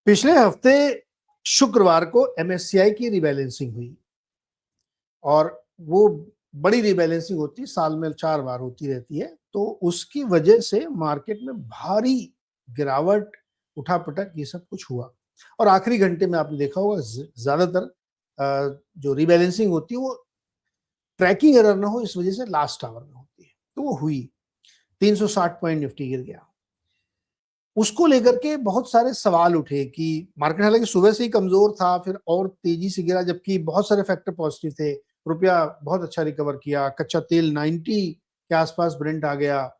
पिछले हफ्ते शुक्रवार को एमएससीआई की रिबैलेंसिंग हुई और वो बड़ी रिबैलेंसिंग होती है, साल में 4 बार होती रहती है। तो उसकी वजह से मार्केट में भारी गिरावट, उठापटक ये सब कुछ हुआ और आखिरी घंटे में आपने देखा होगा ज्यादातर जो रिबैलेंसिंग होती है वो ट्रैकिंग एरर ना हो इस वजह से लास्ट आवर में होती है। तो वो हुई 360 पॉइंट निफ्टी गिर गया। उसको लेकर के बहुत सारे सवाल उठे कि मार्केट हालांकि सुबह से ही कमजोर था, फिर और तेजी से गिरा, जबकि बहुत सारे फैक्टर पॉजिटिव थे। रुपया बहुत अच्छा रिकवर किया, कच्चा तेल 90 के आसपास ब्रेंट आ गया,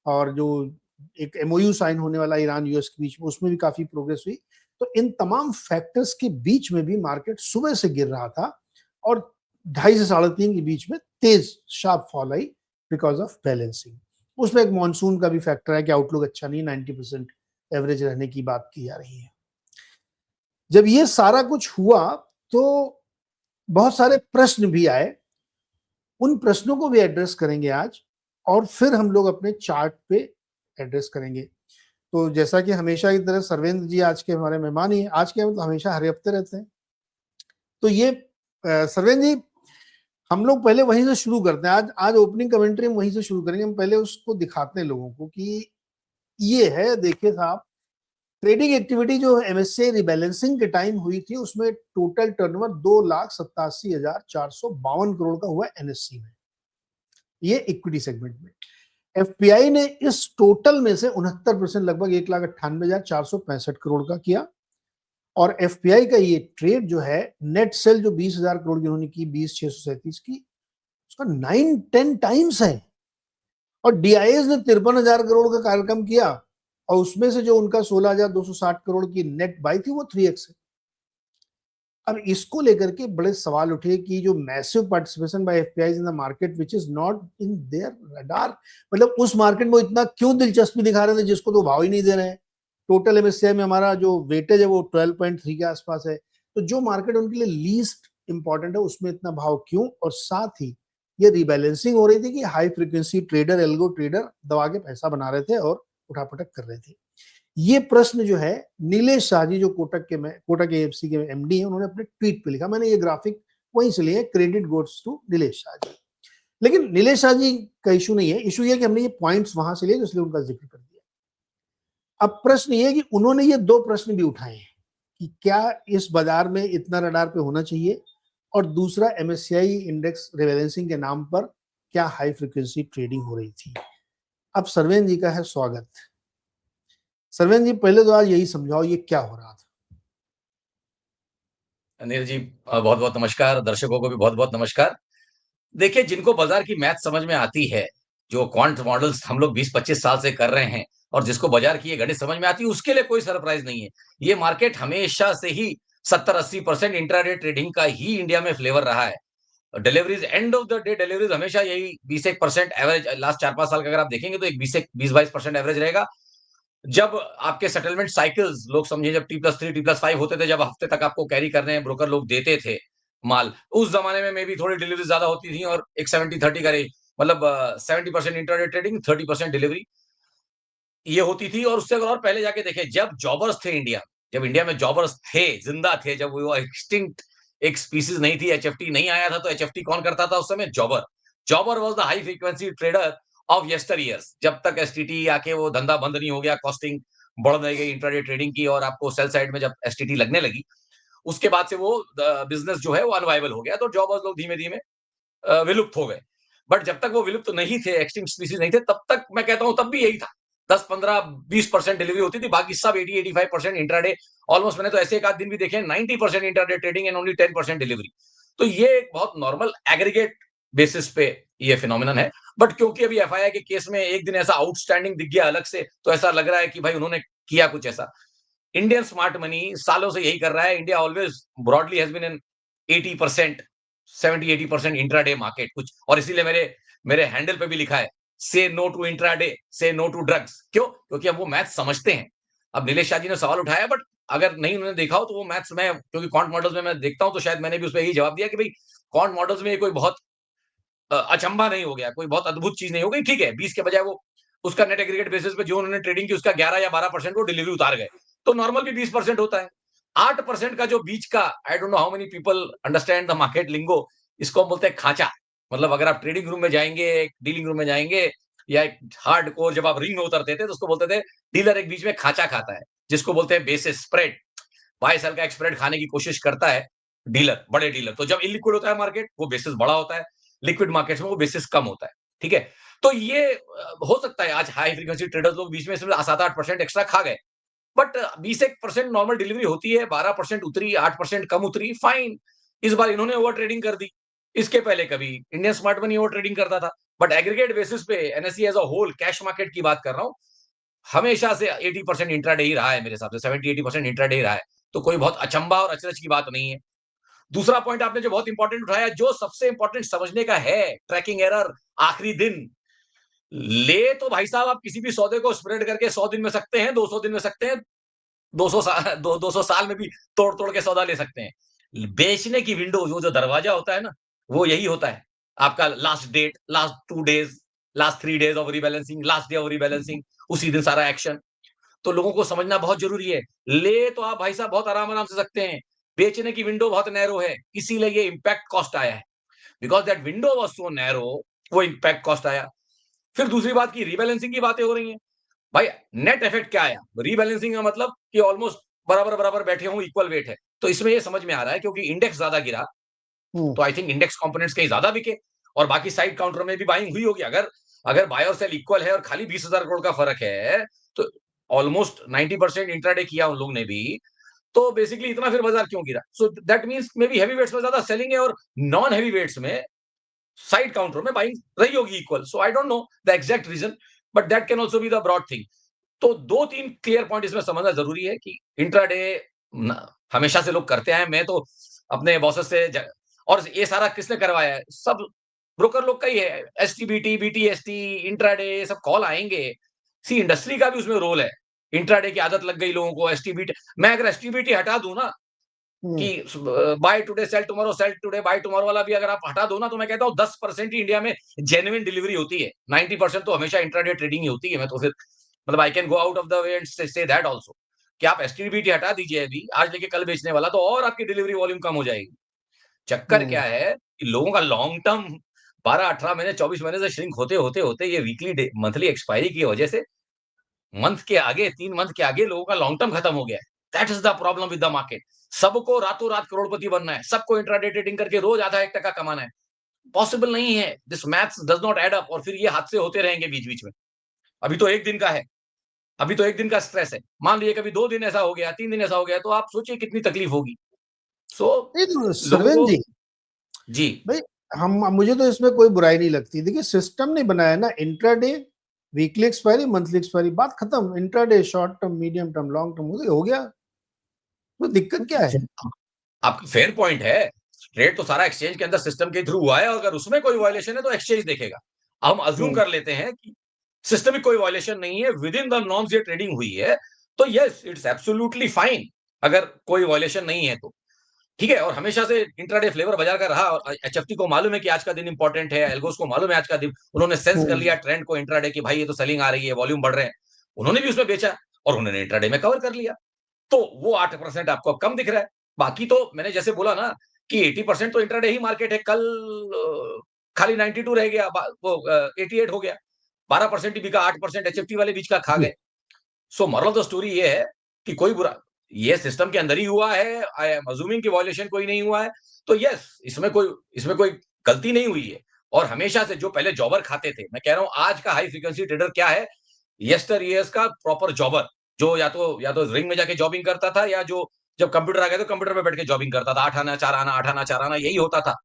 और जो एक एमओयू साइन होने वाला ईरान यूएस के बीच में, उसमें भी काफी प्रोग्रेस हुई। तो इन तमाम फैक्टर्स के बीच में भी मार्केट सुबह से गिर रहा था और 2.5 से 3.5 के बीच में तेज sharp fall I because of balancing. उसमें एक मानसून का भी फैक्टर है कि आउटलुक अच्छा नहीं, 90% एवरेज रहने की बात की जा रही है। जब ये सारा कुछ हुआ तो बहुत सारे प्रश्न भी आए, उन प्रश्नों को भी एड्रेस करेंगे आज, और फिर हम लोग अपने चार्ट पे एड्रेस करेंगे। तो जैसा कि हमेशा की तरह सर्वेंद्र जी आज के हमारे मेहमान ही हैं। आज के मतलब हमेशा हर हफ्ते रहते हैं। तो ये सर्वेंद्र जी, हम लोग पहले वहीं से शुरू करते हैं। आज आज ओपनिंग कमेंट्री हम वहीं से शुरू करेंगे। हम पहले उसको दिखाते हैं लोगों को कि ये है, देखिए साहब, ट्रेडिंग एक्टिविटी जो एमएससीआई रिबैलेंसिंग के टाइम हुई थी उसमें टोटल टर्नओवर 2,87,452 करोड़ का हुआ एनएससी में, ये इक्विटी सेगमेंट में। एफपीआई ने इस टोटल में से 69% लगभग 1,98,465 करोड़ का किया, और एफपीआई का ये ट्रेड जो है, नेट सेल जो 20,000 करोड़ की उन्होंने की, 20,637 की, उसका 9-10 टाइम्स है। और डीआईएस ने 53,000 करोड़ का कार्यक्रम किया, और उसमें से जो उनका 16,260 करोड़ की नेट बाई थी वो 3x है। अब इसको लेकर के बड़े सवाल उठे कि जो massive participation by FPI in the market which is not in their radar, मतलब उस मार्केट में इतना क्यों दिलचस्पी दिखा रहे थे जिसको तो भाव ही नहीं दे रहे हैं। टोटल एमएससीआई में हमारा जो वेटेज है वो 12.3 के आसपास है। तो जो मार्केट उनके लिए लीस्ट इंपॉर्टेंट है उसमें इतना भाव क्यों? और साथ ही ये रिबैलेंसिंग हो रही थी कि high frequency trader, algo trader दबा के पैसा बना रहे थे और उठापटक कर रहे थे। ये प्रश्न जो है, नीलेश शाह जी जो कोटक एएफसी के एमडी हैं, उन्होंने अपने ट्वीट पे लिखा। मैंने ये ग्राफिक वहीं से लिया, credit goes to Nilesh Shah ji. लेकिन नीलेश शाह जी का इशू नहीं है, इशू ये कि हमने ये पॉइंट्स वहां से लिए, इसलिए उनका जिक्र कर दिया। अब प्रश्न ये कि उन्होंने ये दो प्रश्न भी उठाए हैं कि क्या इस बाजार में इतना रडार पे होना चाहिए, और दूसरा एमएससीआई इंडेक्स रिबैलेंसिंग के नाम पर क्या हाई फ्रीक्वेंसी ट्रेडिंग हो रही थी। अब सरवेन जी का है स्वागत। सरवेन जी, पहले तो आज यही समझाओ ये क्या हो रहा था। अनिल जी, बहुत बहुत नमस्कार। दर्शकों को भी बहुत बहुत नमस्कार। देखिए, जिनको बाजार की मैथ समझ में आती है, जो क्वांट मॉडल्स हम लोग 20-25 साल से कर रहे हैं, और जिसको बाजार की ये गणित समझ में आती है, उसके लिए कोई सरप्राइज नहीं है। ये मार्केट हमेशा से ही 70-80% इंट्राडे ट्रेडिंग का ही इंडिया में फ्लेवर रहा है। Deliveries, end of the day deliveries हमेशा यही 20-1% एवरेज, लास्ट 4-5 साल का अगर आप देखेंगे तो एक 20-22% एवरेज रहेगा। जब आपके सेटलमेंट साइकिल्स, लोग समझिए जब T+3 T+5 होते थे, जब हफ्ते तक आपको कैरी करने हैं ब्रोकर लोग देते थे माल, उस जमाने में मे बी थोड़ी डिलीवरी ज्यादा होती थी, और एक 70-30 का रेंज, मतलब 70% इंटरनेट ट्रेडिंग, 30% डिलीवरी ये होती थी। और उससे अगर और पहले जाके देखें, जब जॉबर्स थे इंडिया, जब इंडिया में जॉबर्स थे, जिंदा थे, जब वो एक्सटिंक्ट एक स्पीसीज नहीं थी, एचएफटी नहीं आया था, तो एचएफटी कौन करता था उस समय? जॉबर। जॉबर was the high frequency trader of यस्टर years, जब तक एसटीटी आके वो धंधा बंद नहीं हो गया, कॉस्टिंग बढ़ नहीं गई इंट्राडे ट्रेडिंग की, और आपको सेल साइड में जब एसटीटी लगने लगी, उसके बाद से वो बिजनेस जो है वो अनवाइबल हो गया, तो जॉबर्स लोग धीमे धीमे विलुप्त हो गए। बट जब तक वो विलुप्त नहीं थे, एक्सटिंक्ट स्पीसीज नहीं थे, तब तक मैं कहता हूं तब भी यही था, 10-15-20% डिलीवरी होती थी, बाकी सब 80-85% इंट्राडे। ऑलमोस्ट मैंने तो ऐसे एक आध दिन भी देखे 90% intraday trading and only 10% delivery. तो ये एक बहुत नॉर्मल एग्रीगेट बेसिस पे ये फिनोमिनन है। बट क्योंकि अभी एफआईआई के केस में एक दिन ऐसा आउटस्टैंडिंग दिख गया अलग से, तो ऐसा लग रहा है कि भाई उन्होंने किया कुछ ऐसा। इंडियन स्मार्ट मनी सालों से यही कर रहा है। India always broadly has been an 80%, 70-80% intraday market कुछ, और इसीलिए मेरे मेरे हैंडल पे भी लिखा है, से नो टू इंट्राडे, से नो टू ड्रग्स। क्यों? क्योंकि अब वो मैथ समझते हैं। अब नीलेश शाह जी ने सवाल उठाया, बट अगर नहीं उन्होंने देखा हो तो वो मैथ्स में, क्योंकि क्वांट मॉडल्स में मैं देखता हूं, तो शायद मैंने भी उस पर यही जवाब दिया कि भाई क्वांट मॉडल्स में ये कोई बहुत अचंभा नहीं हो गया, कोई बहुत अद्भुत चीज नहीं हो गई। ठीक है, 20 के बजाय वो उसका नेट एग्रीगेट बेसिस पे जो उन्होंने ट्रेडिंग की उसका 11 या 12% वो डिलीवरी उतार गए। तो नॉर्मल भी 20% होता है। 8% का जो बीच का, I don't know how many people understand the market lingo, इसको हम बोलते हैं खांचा। मतलब अगर आप ट्रेडिंग रूम में जाएँगे, डीलिंग रूम में जाएँगे या एक हार्डकोर जब आप रिंग में उतरते थे तो उसको बोलते थे डीलर एक बीच में खांचा खाता है, जिसको बोलते हैं बेसिस स्प्रेड। बाय सेल का एक स्प्रेड खाने की कोशिश करता है डीलर, बड़े डीलर। तो जब इलिक्विड होता है मार्केट, वो बेसिस बड़ा होता है, लिक्विड मार्केट्स में वो बेसिस कम होता है, ठीक है? तो ये हो सकता है आज हाई फ्रीक्वेंसी ट्रेडर्स लोग बीच में सिर्फ 7-8% एक्स्ट्रा खा गए, बट 20% नॉर्मल डिलीवरी होती है, 12% उतरी, 8% कम उतरी, फाइन। इस बार इन्होंने ओवर ट्रेडिंग कर दी। इसके पहले कभी Indian smart money over trading करता था, बट एग्रीगेट बेसिस पे NSE as a whole cash market की बात कर रहा हूँ, हमेशा से 80% इंट्राडे ही रहा है मेरे हिसाब से, 70-80% इंट्राडे ही रहा है। तो कोई बहुत अचंभा और अचरज की बात नहीं है। दूसरा पॉइंट आपने जो बहुत इंपॉर्टेंट उठाया, जो सबसे इंपॉर्टेंट समझने का है, ट्रैकिंग एरर आखिरी दिन। ले तो भाई साहब आप किसी भी सौदे को स्प्रेड करके 100 दिन में सकते हैं, 200 दिन में सकते हैं, 200 साल 200 साल में भी तोड़-तोड़ के सौदा ले सकते हैं। बेचने की विंडो जो दरवाजा होता है ना, वो यही होता है। आपका last date, last 2 days, last 3 days of rebalancing, last day of rebalancing, उसी दिन सारा एक्शन। तो लोगों को समझना बहुत ज़रूरी है। ले तो आप भाई साहब बहुत आराम-आराम से सकते हैं। बेचने की विंडो बहुत नैरो है, इसीलिए ये इम्पैक्ट कॉस्ट आया है। Because that window was so narrow, वो इम्पैक्ट कॉस्ट आया। फिर दूसरी बात की रीबैलेंसिंग की बातें हो रही हैं। भाई नेट इफेक्ट क्या आया? रीबैलेंसिंग का मतलब कि ऑलमोस्ट बराबर-बराबर बैठे हों, इक्वल वेट है। तो इसमें ये समझ में आ रहा है क्योंकि इंडेक्स ज़्यादा गिरा, हुँ, तो आई थिंक इंडेक्स कंपोनेंट्स कहीं ज़्यादा बिके और बाकी साइड काउंटर में भी बाइंग हुई होगी। अगर अगर बाय और सेल इक्वल है और खाली 20,000 करोड़ का फ़र्क है, तो ऑलमोस्ट 90% इंट्राडे किया उन लोग ने भी, तो बेसिकली इतना फिर बाज़ार क्यों गिरा? So that means may be heavy weights में ज़्यादा सेलिंग है और नॉन हेवी वेट्स में साइड काउंटर में बाइंग रही होगी equal. So I don't know the exact reason, but that can also be the broad thing. तो 2-3 क्लियर पॉइंट इसमें समझना ज़रूरी है कि इंट्राडे न हमेशा से लोग करते आए हैं। मैं तो अपने बॉसेस से ज और ये सारा किसने करवाया है? सब ब्रोकर लोग का ही है। एसटीबीटी, बीटीएसटी, इंट्राडे ये सब कॉल आएँगे। सी इंडस्ट्री का भी उसमें रोल है। इंट्राडे की आदत लग गई लोगों को, एसटीबीटी मैं अगर एसटीबीटी हटा दूँ ना कि हुँ, buy today sell today buy tomorrow वाला भी अगर आप हटा दो ना, तो मैं कहता हूँ 10% ही इंडिया में जेन्युइन डिलीवरी होती है। 90% तो हमेशा इंट्राडे ट्रेडिंग ही होती है। मैं तो फिर मतलब I can go out of the way and say that also कि आप एसटीबीटी हटा दीजिए अभी, आज लेके कल बेचने वाला, तो और आपकी डिलीवरी वॉल्यूम कम हो जाएगी। चक्कर क्या हुँ, है कि लोगों का लॉन्ग टर्म 12-18 महीने, 24 महीने से श्रिंक होते ये वीकली मंथली एक्सपायरी की वजह से मंथ के आगे 3 मंथ के आगे लोगों का लॉन्ग टर्म खत्म हो गया है। That is the problem with the market. सबको रातों-रात करोड़पति बनना है, सबको इंट्राडे ट्रेडिंग करके रोज़ आधा 1 टका कमाना है। पॉसिबल नहीं है। This maths does not add up और फिर ये हादसे होते रहेंगे बीच-बीच में। अभी तो 1 दिन का है, अभी तो 1 दिन का स्ट्रेस है। मान लीजिए कभी 2 दिन ऐसा हो गया, 3 दिन ऐसा हो गया, तो आप सोचिए कितनी तकलीफ होगी। सो नहीं तो लोगों सर्वेन को जी, जी, भई हम मुझे तो इसमें कोई बुराई नहीं लगती। देखिए सिस्टम ने बनाया ना intraday, weekly expiry, monthly expiry, बात खत्म। Intraday short term, medium term, long term हो गया। तो दिक्कत क्या है? आपका फेयर पॉइंट है। ट्रेड तो सारा एक्सचेंज के अंदर सिस्टम के थ्रू हुआ है और अगर उसमें कोई वायलेशन है तो एक्सचेंज देखेगा। हम अज़्यूम हुँ, कर लेते हैं कि सिस्टमिक कोई वायलेशन नहीं है, विद इन द नॉर्म्स ये ट्रेडिंग हुई है, तो येस इट्स एब्सोल्यूटली फाइन अगर कोई वायलेशन नहीं है तो। ठीक है? और हमेशा से इंट्राडे फ्लेवर बाजार का रहा और एचएफटी को मालूम है कि आज का दिन इंपॉर्टेंट है, एल्गोस को मालूम है आज का दिन, उन्होंने सेंस कर हुँ, लिया ट्रेंड को इंट्राडे की भाई ये तो सेलिंग आ रही है, वॉल्यूम बढ़ रहे हैं। उन्होंने भी उसमें बेचा और उन्होंने इंट्राडे में कवर कर लिया। तो वो 8% आपको अब कम दिख रहा है। बाकी तो मैंने जैसे बोला ना कि 80% तो इंट्राडे ही मार्केट है। कल खाली 92 रह गया, 88 हो गया। 12% ही बिका, 8% एचएफटी वाले बीच का खा जी, गए। सो मोरल ऑफ द स्टोरी ये है कि कोई बुरा ये सिस्टम के अंदर ही हुआ है। आई एम अज्यूमिंग कि वायलेशन कोई नहीं हुआ है। तो यस इसमें कोई गलती नहीं हुई है। और हमेशा से जो पहले जॉबर खाते थे, मैं कह रहा हूँ आज का हाई फ्रीक्वेंसी ट्रेडर क्या है? यस्टर ईयर्स का प्रॉपर जॉबर जो या तो रिंग में जाके जॉबिंग करता था या जो जब कंप्यूटर आ गया तो कंप्यूटर पे बैठ के जॉबिंग करता था। 8 आना 4 आना, 8 आना 4 आना यही होता था।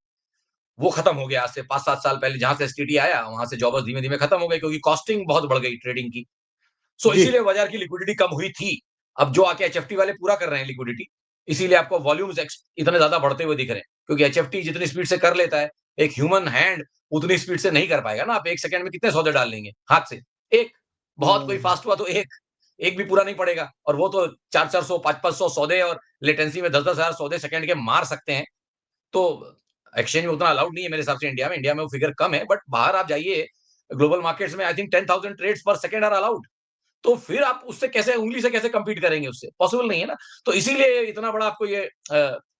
वो खत्म हो गया आज से 5-7 साल पहले जहाँ से एसटीटी आया, वहाँ से जॉबर्स धीमे-धीमे खत्म हो गए क्योंकि कॉस्टिंग बहुत बढ़ गई ट्रेडिंग की। सो जी। इसीलिए बाजार की लिक्विडिटी कम हुई थी। अब जो आके एचएफटी वाले पूरा कर रहे हैं लिक्विडिटी, इसीलिए आपको वॉल्यूम्स इतने ज़्यादा बढ़ते हुए दिख रहे हैं। क्योंकि एचएफटी जितनी स्पीड से कर लेता है, एक ह्यूमन हैंड उतनी स्पीड से नहीं कर पाएगा ना। आप 1 सेकंड में कितने सौदे डाल लेंगे हाथ से? 1 बहुत कोई हुँ, फास्ट हुआ तो 1 भी पूरा नहीं पड़ेगा और वो तो 4-400 5-500 सौदे और लेटेंसी में 10-10 हज़ार सौदे सेकंड के मार सकते हैं। तो एक्सचेंज में उतना अलाउड नहीं है मेरे हिसाब से इंडिया में। इंडिया में वो फिगर कम है बट बाहर आप जाइए ग्लोबल मार्केट्स में आई थिंक 10,000 ट्रेड्स पर सेकंड आर अलाउड। तो फिर आप उससे कैसे उंगली से कैसे कम्पीट करेंगे उससे? पॉसिबल नहीं है ना। तो इसीलिए इतना बड़ा आपको ये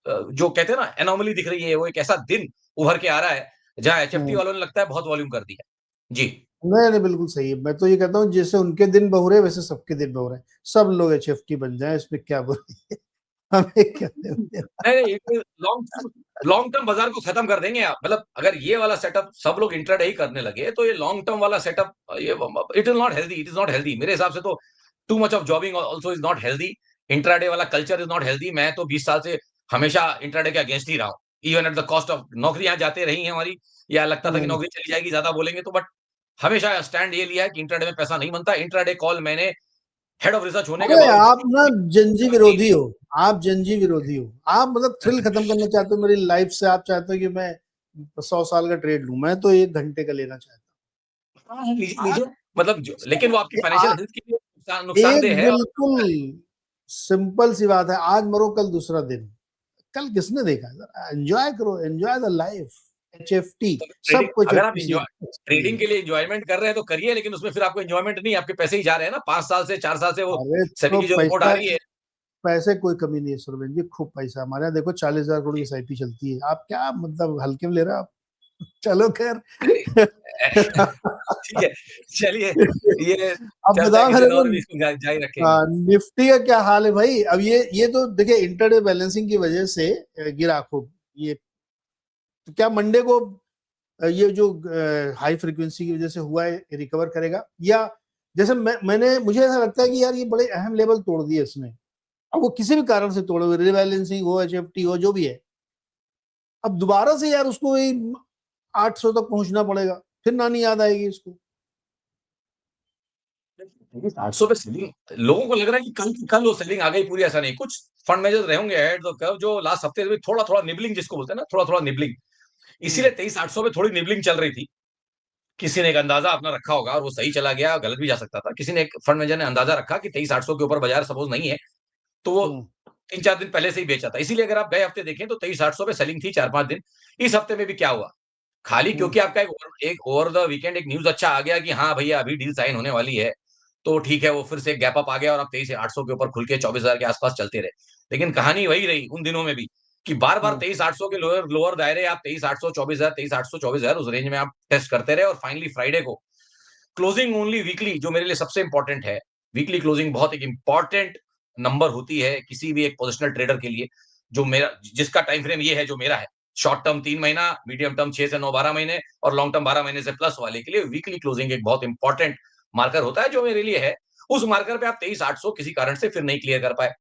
जो कहते हैं ना एनोमली दिख रही है, वो एक ऐसा दिन उभर के आ रहा है, जहाँ एचएफटी हुँ। वालों ने लगता है बहुत वॉल्यूम कर दिया। जी। नहीं, नहीं, बिल्कुल सही है। मैं तो ये कहता हूँ जैसे उनके दिन बहुरे वैसे सबके दिन बहुरे। सब लोग एचएफटी बन जाएँ, इसमें क्या बुराई है? हमें क्या लेना-देना? नहीं, नहीं, एक लॉन्ग टर्म बाज़ार को खत्म कर देंगे आप। मतलब अगर ये वाला सेटअप सब लोग इंट्राडे ही करने लगे, तो ये लॉन्ग टर्म वाला सेटअप ये it will not healthy, it is not healthy. मेरे हिसाब से तो too much of jobbing also is not healthy. Intraday वाला कल्चर इज़ नॉट हेल्दी। मैं तो 20 साल से हमेशा इंट्राडे के अगेंस्ट ही रहा हूँ। Even at the cost of नौकरी यहाँ जाते रही है हमारी, या लगता था कि हुँ। नौकरी चली जाएगी ज़्यादा बोलेंगे तो, बट हमेशा स्टैंड ये लिया है कि इंट्राडे में पैसा नहीं बनता। इंट्राडे कॉल मैंने हेड ऑफ रिसर्च होने के अरे आप बावजूद ना जनजी नहीं विरोधी ली। हो। आप जनजी विरोधी हो। आप मतलब थ्रिल खत्म करना चाहते हो मेरी लाइफ से। आप चाहते हो कि मैं 100 साल का ट्रेड लूँ। मैं तो 1 घंटे का लेना चाहता हाँ, हाँ, लीजिए, हूँ। आप लीजिए। मतलब जो लेकिन वो आपकी ए आ फाइनेंशियल हेल्थ के लिए एक नुकसानदेह है। और बिल्कुल सिंपल सी बात है। आज मरो कल दूसरा दिन। कल किसने देखा है? ज़रा एन्जॉय करो, एन्जॉय द लाइफ। एचएफटी तो सब कुछ अगर आप एचएफटी से एन्जॉय ट्रेडिंग के लिए एन्जॉयमेंट कर रहे हैं तो करिए, लेकिन उसमें फिर आपको एन्जॉयमेंट नहीं, आपके पैसे ही जा रहे हैं ना। 5 साल से 4 साल से वो अरे सेबी तो की जो रिपोर्ट आ पैसा रही है। पैसे कोई कमी नहीं है सुरवीन जी, खूब पैसा है हमारे यहाँ। देखो 40,000 करोड़ की एसआईपी चलती है। आप क्या मतलब हल्के में ले रहे हो आप? चलो खैर। ठीक है, चलिए ये अब चलता है, बताओ किसी मेरे दिन को और भी इसको जारी रखेंगे। निफ्टी का क्या हाल है भाई? अब ये तो देखिए इंटरडे बैलेंसिंग की वजह से गिरा खूब। ये तो क्या मंडे को ये जो हाई फ्रीक्वेंसी की वजह से हुआ है रिकवर करेगा, या जैसे मैंने मुझे ऐसा लगता है कि यार ये बड़े अहम लेवल तोड़ दिए इसने। अब वो किसी भी कारण से तोड़े, रिबैलेंसिंग हो, एचएफटी हो, जो भी है। अब दोबारा से यार उसको वही 800 तक पहुंचना पड़ेगा, फिर नानी याद आएगी इसको। देखिए 800 पे सेलिंग लोगों को लग रहा है कि कल वो सेलिंग आ गई पूरी, ऐसा नहीं। कुछ फंड मैनेजर्स रहे होंगे अहेड द कर्व, जो लास्ट हफ्ते में थोड़ा-थोड़ा निबलिंग जिसको बोलते हैं ना, थोड़ा-थोड़ा निबलिंग। हम्म। इसीलिए 23,800 पे थोड़ी निबलिंग चल रही थी। किसी ने एक अंदाजा अपना रखा होगा और वो सही चला गया, गलत भी जा सकता था। किसी ने एक फंड मैनेजर ने अंदाजा रखा कि 23,800 के ऊपर बाजार सपोज़ नहीं है, तो वो हम्म। 3-4 दिन पहले से ही बेचा था। इसीलिए अगर आप गए हफ्ते देखें तो 23,800 पे सेलिंग थी 4-5 दिन। इस हफ्ते में भी क्या हुआ? खाली हम्म। क्योंकि आपका एक ओवर द वीकेंड एक न्यूज़ अच्छा आ गया कि हाँ भैया अभी डील साइन होने वाली है, तो ठीक है, वो फिर से गैप अप आ गया और अब 23,800 के ऊपर खुल के 24,000 के आस-पास चलते रहे। लेकिन कहानी वही रही उन दिनों में भी कि बार-बार हम्म। 23,800 के लोअर लोअर दायरे, आप 23,800, 24,000, 23,800, 24,000 उस रेंज में आप टेस्ट करते रहे, और फाइनली फ्राइडे को क्लोजिंग ओनली वीकली, जो मेरे लिए सबसे इंपॉर्टेंट है। वीकली क्लोजिंग बहुत एक इंपॉर्टेंट नंबर होती है किसी भी एक पोजिशनल ट्रेडर के लिए, जो मेरा जिसका टाइम फ्रेम ये है जो मेरा है। शॉर्ट टर्म 3 महीना, मीडियम टर्म 6 से 9 12 महीने, और लॉन्ग टर्म 12 महीने से प्लस वाले के लिए वीकली क्लोजिंग एक बहुत इंपॉर्टेंट मार्कर होता है, जो मेरे लिए है। उस मार्कर पे आप 23,800 किसी कारण से फिर नहीं क्लियर कर पाए,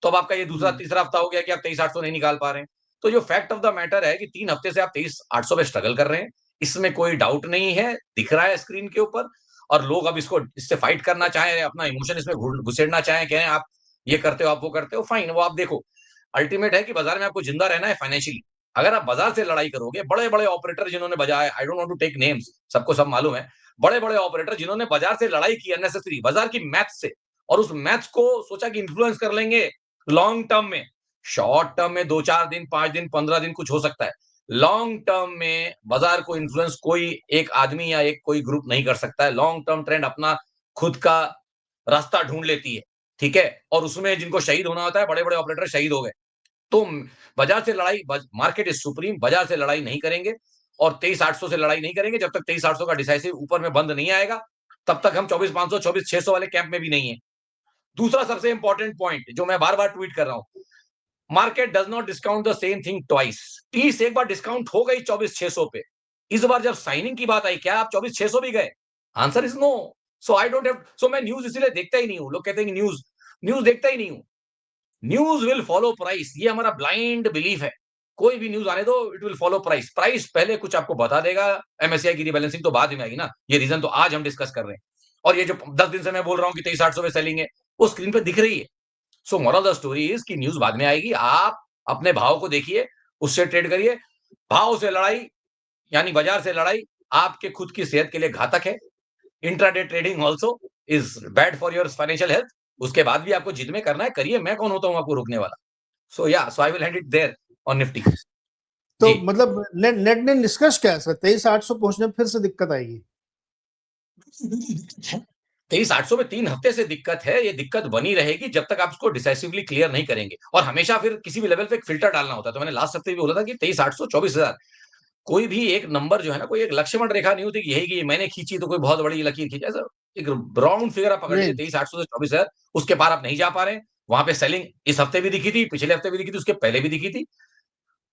तो अब आपका ये दूसरा हम्म। तीसरा हफ्ता हो गया कि आप 23,800 नहीं निकाल पा रहे हैं। तो जो फैक्ट ऑफ द मैटर है कि 3 हफ्ते से आप 23,800 पे स्ट्रगल कर रहे हैं। इसमें कोई डाउट नहीं है, दिख रहा है स्क्रीन के ऊपर। और लोग अब इसको इससे फाइट करना चाहें, अपना इमोशन इसमें घुसेड़ना चाहें, कहें आप ये करते हो, आप वो करते हो, फाइन, वो आप देखो। अल्टीमेट है कि बाजार में आपको जिंदा रहना है फाइनेंशियली। अगर आप बाजार से लड़ाई करोगे, बड़े-बड़े ऑपरेटर जिन्होंने बाजार, I don't want to take names, सबको सब मालूम है। बड़े-बड़े ऑपरेटर जिन्होंने बाजार से लड़ाई की अननेसेसरी, बाजार की मैथ से, और उस मैथ को सोचा कि इन्फ्लुएंस कर लेंगे लॉन्ग टर्म में। शॉर्ट टर्म में 2-4 दिन, 5 दिन, 15 दिन कुछ हो सकता है। लॉन्ग टर्म में बाजार को इन्फ्लुएंस कोई एक आदमी या एक कोई ग्रुप नहीं कर सकता है। लॉन्ग टर्म ट्रेंड अपना खुद का रास्ता ढूँढ लेती है, ठीक है? और उसमें जिनको शहीद होना होता है, बड़े-बड़े ऑपरेटर शहीद हो गए। तो बाजार से लड़ाई, मार्केट इज सुप्रीम, बाजार से लड़ाई नहीं करेंगे, और 23,800 से लड़ाई नहीं करेंगे। जब तक 23,800 का डिसाइसिव ऊपर में बंद नहीं आएगा, तब तक हम 24,500, 24,600 वाले कैंप में भी नहीं है। दूसरा सबसे इंपॉर्टेंट पॉइंट जो मैं बार-बार ट्वीट कर रहा हूं, market does not discount the same thing twice. 30 एक बार डिस्काउंट हो गई 24,600 पे। इस बार जब साइनिंग की बात आई, क्या आप 24,600 भी गए? Answer is no. So I don't have, so मैं न्यूज़ इसीलिए देखता ही नहीं हूं। लोग कहते हैं कि न्यूज़ न्यूज़ देखता ही नहीं हूं। न्यूज़ विल फॉलो प्राइस, ये हमारा ब्लाइंड बिलीफ है। कोई भी न्यूज़ आने दो, it will follow price. Price पहले कुछ आपको बता देगा, एमएससीआई की रीबैलेंसिंग तो बाद में आएगी ना। ये रीज़न तो आज हम डिस्कस कर रहे हैं। और ये जो 10 दिन से मैं बोल रहा हूं कि 23,800 पे सेलिंग है, वो स्क्रीन पे दिख रही है। सो moral of the story is कि न्यूज़ बाद में आएगी। आप अपने भाव को देखिए, उससे ट्रेड करिए। भाव से लड़ाई, यानी बाजार से लड़ाई, आपके खुद की सेहत के लिए घातक है। Intraday trading also is bad for your financial health. उसके बाद भी आपको जिद में करना है, करिए। मैं कौन होता हूं आपको रोकने वाला? So ya, so I will hand it there on Nifty. तो जी। मतलब नेट नेट ने निष्कर्ष क्या है सर? 23,800 पहुंचने में फिर से दिक्कत आएगी। 23,800 में 3 हफ्ते से दिक्कत है, ये दिक्कत बनी रहेगी जब तक आप इसको डिसाइसिवली क्लियर नहीं करेंगे और हमेशा फिर किसी भी लेवल पे एक फ़िल्टर डालना होता है। तो मैंने लास्ट हफ्ते भी बोला था कि 23,800 24,000 कोई भी एक नंबर जो है ना, कोई एक लक्ष्मण रेखा नहीं होती कि यही कि मैंने खींची तो कोई बहुत बड़ी लकीर खींची। ऐसा एक राउंड फिगर आप पकड़ लीजिए रेंज। 23,800 से 24,000 उसके पार आप नहीं जा पा रहे हैं। वहाँ पे सेलिंग इस हफ्ते भी दिखी थी, पिछले हफ्ते भी दिखी थी, उसके पहले भी दिखी थी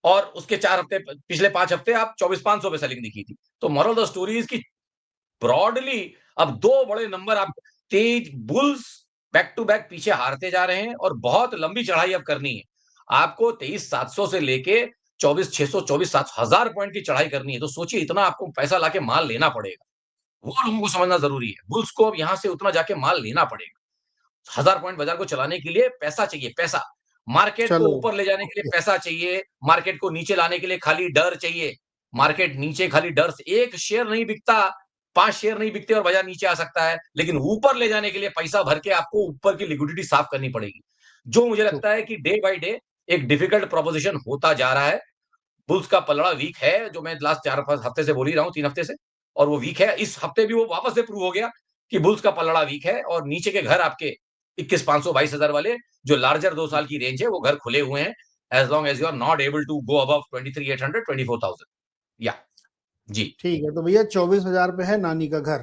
और उसके 4 हफ्ते पिछले 5 हफ्ते आप 24,500 पे सेलिंग दिखी थी। तो moral of the story is कि ब्रॉडली अब 2 बड़े नंबर आप तेज बुल्स बैक टू बैक पीछे हारते जा रहे हैं और बहुत लंबी चढ़ाई अब करनी है। आपको 23,700 से लेके 24,600 24,700 पॉइंट की चढ़ाई करनी है। तो सोचिए इतना आपको पैसा लाके माल लेना पड़ेगा। वो लोगों को समझना ज़रूरी है। बुल्स को अब यहाँ से उतना जाके माल लेना पड़ेगा। 1000 पॉइंट बाजार को चलाने के लिए पैसा चाहिए, पैसा। मार्केट को चलो। ऊपर ले जाने के लिए ओके। पैसा चाहिए, मार्केट को नीचे लाने के लिए खाली डर चाहिए। मार्केट नीचे खाली डर से 1 शेयर नहीं बिकता, 5 शेयर नहीं बिकते और बाजार नीचे आ सकता है, लेकिन ऊपर ले जाने के लिए पैसा भर के आपको ऊपर की लिक्विडिटी साफ करनी पड़ेगी। जो मुझे तो लगता है कि डे बाय डे एक डिफिकल्ट प्रोपोज़िशन होता जा रहा है। बुल्स का पलड़ा वीक है, जो मैं लास्ट 4-5 हफ्ते से बोल ही रहा हूँ, 3 हफ्ते से और वो वीक है। इस हफ्ते भी वो वापस से प्रूव हो गया कि बुल्स का पलड़ा वीक है और नीचे के घर आपके 21,500 22,000 वाले जो लार्जर 2 साल की रेंज है, वो घर खुले हुए हैं, as long as you are not able to go above 23,800 24,000 या जी, ठीक है, तो भैया 24,000 पे है नानी का घर।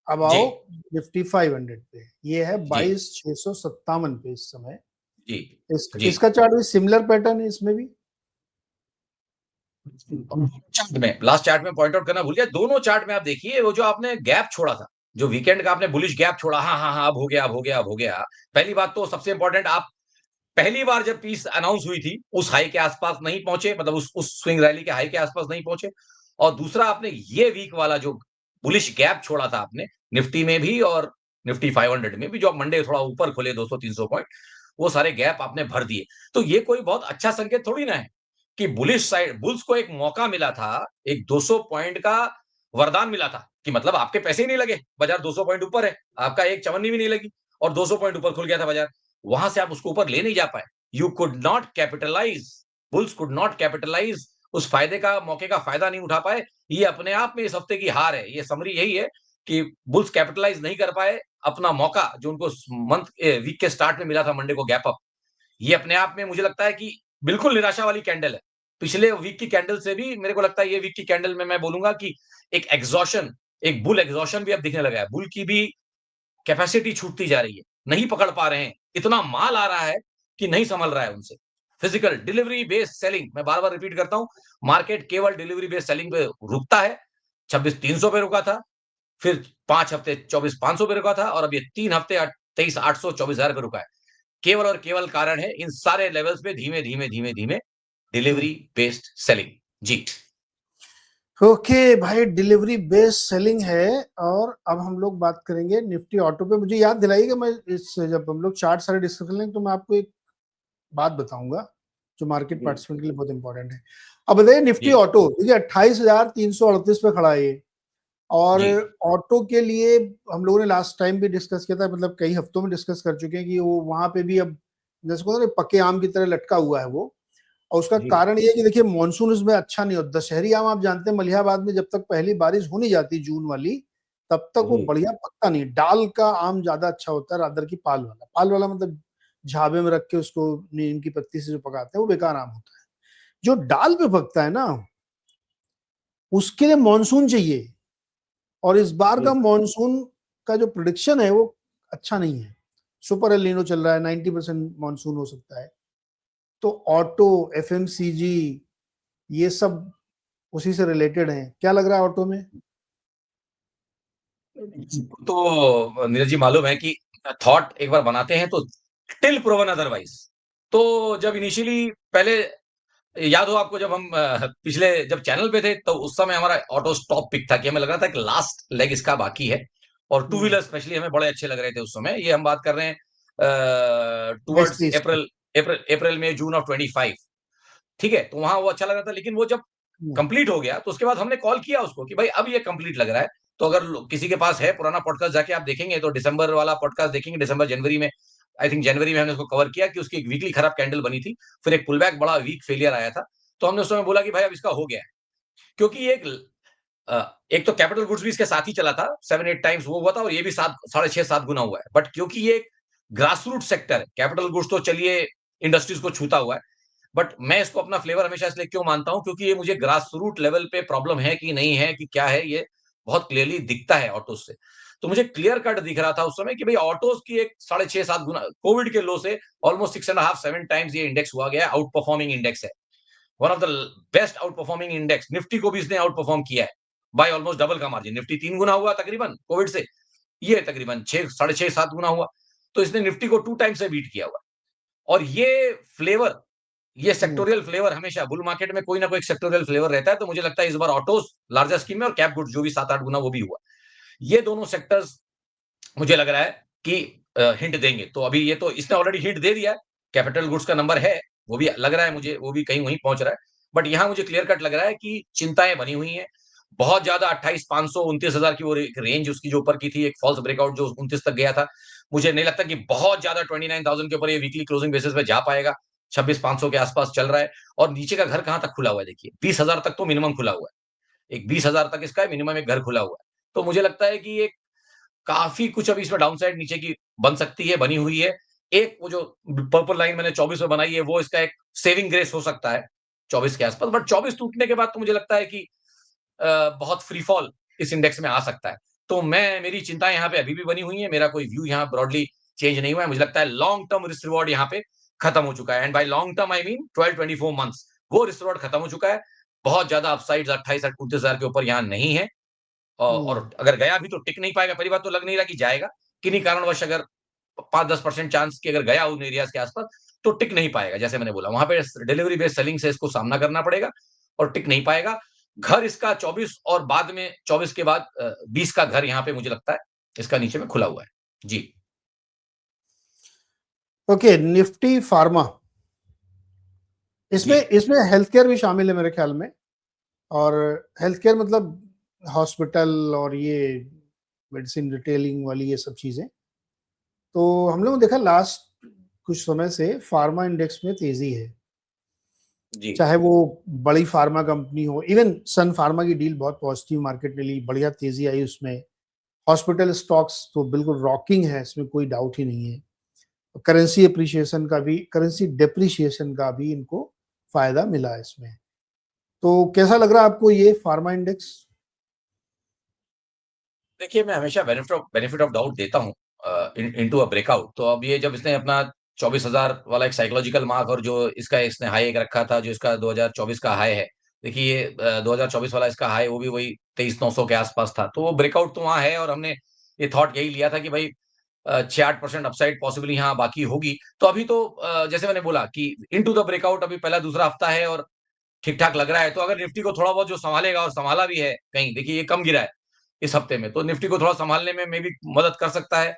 अब जी, आओ निफ्टी 500 पे। ये है जी, 22,657 पे इस समय। जी, जी। इसका चार्ट भी सिमिलर पैटर्न है इसमें भी। चार्ट में लास्ट चार्ट में पॉइंट आउट करना भूल गया, दोनों चार्ट में आप देखिए वो जो आपने गैप छोड़ा था, जो वीकेंड का आपने बुलिश गैप छोड़ा, हाँ, हाँ, हाँ, अब हो गया, अब हो गया, अब हो गया। पहली बात तो सबसे इम्पोर्टेंट आप पहली बार जब पीस अनाउंस हुई थी, उस हाई के आसपास नहीं पहुँचे, मतलब उस स्विंग रैली के हाई के आसपास नहीं पहुँचे और दूसरा आपने ये वीक वाला जो बुलिश गैप छोड़ा था आपने, निफ्टी में भी और निफ्टी 500 में भी, जो अब मंडे थोड़ा ऊपर खुले 200-300 पॉइंट, वो सारे गैप आपने भर दिए। तो ये कोई बहुत अच्छा संकेत थोड़ी ना है कि बुलिश साइड बुल्स को एक मौका मिला था, एक 200 पॉइंट का वरदान मिला था कि मतलब आपके पैसे ही नहीं लगे, बाजार 200 पॉइंट ऊपर है, आपका एक चवन्नी भी नहीं लगी और 200 पॉइंट ऊपर खुल गया था बाजार। वहां से आप उसको ऊपर ले नहीं जा पाए। You could not capitalise bulls could not capitalise उस फायदे का मौके का फायदा नहीं उठा पाए। ये अपने आप में इस हफ्ते की हार है। ये समरी यही है कि बुल्स कैपिटलाइज नहीं कर पाए अपना मौका जो उनको मंथ वीक के स्टार्ट में मिला था मंडे को गैप अप। ये अपने आप में मुझे लगता है कि बिल्कुल निराशा वाली कैंडल है। पिछले वीक की कैंडल से भी मेरे को लगता है ये वीक की कैंडल में मैं बोलूंगा कि एक एग्जॉशन एक बुल एग्जॉशन भी अब दिखने लगा है। बुल की भी कैपेसिटी छूटती जा रही है, नहीं पकड़ पा रहे हैं। इतना माल आ रहा है कि नहीं संभल रहा है उनसे। फिजिकल डिलीवरी बेस्ड सेलिंग मैं बार-बार रिपीट करता हूँ, मार्केट केवल डिलीवरी बेस्ड सेलिंग पे रुकता है। 26,300 पे रुका था, फिर 5 हफ्ते 24,500 पे रुका था और अब ये 3 हफ्ते 23,800 24,000 पे रुका है। केवल और केवल कारण है इन सारे लेवल्स पे धीमे-धीमे, धीमे-धीमे हम्म। Delivery based selling. जी, ओके भाई, डिलीवरी बेस्ड सेलिंग है। और अब हम लोग बात करेंगे निफ्टी ऑटो पे। मुझे याद दिलाइए कि मैं इस जब हम लोग चार्ट सारे डिस्कस करेंगे तो मैं आपको एक बात बताऊंगा जो मार्केट जी, पार्टिसिपेंट के लिए बहुत इंपॉर्टेंट है। अब बताइए निफ्टी जी, ऑटो, देखिए 28,338 पे खड़ा है ये। और जी, ऑटो के लिए हम लोगों ने लास्ट टाइम भी डिस्कस किया था, मतलब कई हफ्तों में डिस्कस कर चुके हैं कि वो वहां पे भी अब जैसे को ना पक्के आम की तरह लटका हुआ है वो। और उसका जी, कारण ये है कि देखिए मानसून इसमें अच्छा नहीं होता। दशहरी आम आप जानते हैं मलिहाबाद में जब तक पहली बारिश हो नहीं जाती जून वाली, तब तक वो जी, बढ़िया पकता नहीं। डाल का आम ज्यादा अच्छा होता है रादर की पाल वाला। पाल वाला मतलब झाबे में रख के उसको नीम की पत्ती से जो पकाते हैं वो बेकार आम होता है। जो डाल पे पकता है ना, उसके लिए मानसून चाहिए। और इस बार का जी। मानसून का जो प्रिडिक्शन है वो अच्छा नहीं है। सुपर एल नीनो चल रहा है, 90% मानसून हो सकता है। तो ऑटो, एफएमसीजी, ये सब उसी से रिलेटेड हैं। क्या लग रहा है ऑटो में? तो नीरज जी मालूम है कि थॉट एक बार बनाते हैं तो टिल प्रूवन अदरवाइज। तो जब इनिशियली पहले याद हो आपको जब हम पिछले जब चैनल पे थे तो उस समय हमारा ऑटो स्टॉप पिक था कि हमें लग रहा था कि लास्ट लेग इसका बाकी है और टू हम्म। व्हीलर स्पेशली हमें बड़े अच्छे लग रहे थे उस समय। ये हम बात कर रहे हैं बाईस टुवर्ड्स तेईस की। अप्रैल में जून ऑफ 25। ठीक है, तो वहाँ वो अच्छा लग रहा था लेकिन वो जब हम्म। कंप्लीट हो गया तो उसके बाद हमने कॉल किया उसको कि भाई अब ये कंप्लीट लग रहा है। तो अगर किसी के पास है पुराना पॉडकास्ट जाके आप देखेंगे तो दिसंबर वाला पॉडकास्ट देखेंगे, दिसंबर जनवरी में आई थिंक जनवरी में हमने उसको कवर किया कि उसकी एक वीकली खराब कैंडल बनी थी, फिर एक पुल बैक बड़ा वीक फेलियर आया था। तो हमने उस समय बोला कि भाई अब इसका हो गया है क्योंकि ये एक एक तो कैपिटल गुड्स भी इसके साथ ही चला था, 7-8 टाइम्स वो हुआ था, और ये भी 7 साढ़े 6-7 गुना हुआ है। बट क्योंकि ये एक ग्रास रूट सेक्टर है, कैपिटल गुड्स तो चलिए इंडस्ट्रीज को छूता हुआ है, बट मैं इसको अपना फ्लेवर हमेशा इसलिए क्यों मानता हूं, क्योंकि ये मुझे ग्रास रूट लेवल पे प्रॉब्लम है कि नहीं है कि क्या है, ये बहुत क्लियरली दिखता है ऑटोज से। तो मुझे क्लियर कट दिख रहा था उस समय कि भाई ऑटोज की एक 6.5-7 गुना कोविड के लो से ऑलमोस्ट 6.5-7 टाइम्स ये इंडेक्स हुआ गया, आउट परफॉर्मिंग इंडेक्स है। One of the best out performing index. Nifty को भी इसने आउट परफॉर्म किया है बाय ऑलमोस्ट डबल का मार्जिन। निफ्टी 3 गुना हुआ तकरीबन कोविड से, ये तकरीबन 6 साढ़े 6-7 गुना हुआ। तो इसने निफ्टी को 2 टाइम्स से बीट किया हुआ। और ये हम्म, सेक्टोरियल फ्लेवर हमेशा बुल मार्केट में कोई ना कोई सेक्टोरियल फ्लेवर रहता है। तो मुझे लगता है इस बार ऑटोज लार्जर स्कीम में और कैप गुड्स जो भी 7-8 गुना वो भी हुआ। ये दोनों सेक्टर्स मुझे लग रहा है कि हिंट देंगे। तो अभी ये तो इसने ऑलरेडी हिंट दे दिया है। कैपिटल गुड्स का नंबर है, वो भी लग रहा है मुझे, वो भी कहीं वहीं पहुंच रहा है। बट यहाँ मुझे क्लियर कट लग रहा है कि चिंताएं बनी हुई हैं। बहुत ज्यादा 28,500 29,000 की वो रेंज उसकी जो ऊपर की थी, एक फॉल्स ब्रेकआउट जो 29 तक गया था। मुझे नहीं लगता कि बहुत ज्यादा 29,000 के ऊपर ये वीकली क्लोजिंग बेसिस पे जा पाएगा। 26,500 के आसपास चल रहा है। और नीचे का घर कहां तक खुला हुआ है, देखिए 20,000 तक तो मिनिमम खुला हुआ है। एक 20,000 तक इसका मिनिमम एक घर खुला हुआ है। तो मुझे लगता है कि एक काफ़ी कुछ अभी इसमें डाउनसाइड नीचे की बन सकती है, बनी हुई है। एक वो जो पर्पल लाइन मैंने 24 में बनाई है, वो इसका एक सेविंग ग्रेस हो सकता है, 24 के आसपास। बट 24 टूटने के बाद तो मुझे लगता है कि बहुत फ्री फॉल इस इंडेक्स में आ सकता है। तो मेरी चिंताएँ यहाँ पे अभी भी बनी हुई हैं। मेरा कोई व्यू यहाँ ब्रॉडली चेंज नहीं हुआ है। मुझे लगता है लॉन्ग टर्म रिस्क रिवॉर्ड यहाँ पे खत्म हो चुका है। And by long term I mean 12-24 months, वो रिस्क रिवॉर्ड खत्म हो चुका है। बहुत ज़्यादा अपसाइड्स 28-29,000 के ऊपर यहाँ नहीं है। हम्म। और अगर गया भी तो टिक नहीं पाएगा। पहली बात तो लग नहीं रहा कि जाएगा। किन्हीं कारणवश अगर 5-10% चांस कि अगर गया उन एरियाज के आसपास, तो टिक नहीं पाएगा। जैसे मैंने बोला, वहां पे डिलीवरी बेस्ड सेलिंग से इसको सामना करना पड़ेगा और टिक नहीं पाएगा। घर इसका 24 और बाद में 24 के बाद 20 का घर यहाँ पे मुझे लगता है इसका नीचे में खुला हुआ है। जी। ओके, निफ्टी फार्मा, जी। इसमें इसमें हेल्थ केयर भी शामिल है मेरे ख्याल में। और हेल्थ केयर मतलब हॉस्पिटल और ये मेडिसिन रिटेलिंग वाली ये सब चीजें। तो हम लोगों ने देखा लास्ट कुछ समय से फार्मा इंडेक्स में तेजी है। जी। चाहे वो बड़ी फार्मा कंपनी हो, इवन सन फार्मा की डील बहुत पॉजिटिव मार्केट ने ली, बढ़िया तेजी आई उसमें। हॉस्पिटल स्टॉक्स तो बिल्कुल रॉकिंग है, इसमें कोई डाउट ही नहीं है। करेंसी डेप्रिशिएशन का भी इनको फायदा मिला है इसमें। तो कैसा लग रहा है आपको ये फार्मा इंडेक्स? देखिए, मैं हमेशा बेनिफिट ऑफ डाउट देता हूँ इनटू अ ब्रेकआउट। तो अब ये जब इसने अपना 24,000 वाला एक साइकोलॉजिकल मार्क और जो इसका इसने हाई एक रखा था, जो इसका 2024 का हाई है। देखिए ये 2024 वाला इसका हाई वो भी वही 23,900 के आसपास था। तो वो ब्रेकआउट तो वहाँ है और हमने ये थॉट यही लिया था कि भाई 6-8% अपसाइड पॉसिबली यहाँ बाकी होगी। तो अभी तो जैसे मैंने बोला कि इनटू द ब्रेकआउट अभी पहला दूसरा हफ्ता है और ठीक-ठाक लग रहा है। तो अगर निफ्टी को थोड़ा बहुत जो सँभालेगा और सँभाला भी है कहीं, देखिए ये कम गिरा है इस हफ्ते में, तो निफ्टी को थोड़ा सँभालने में मेबी मदद कर सकता है।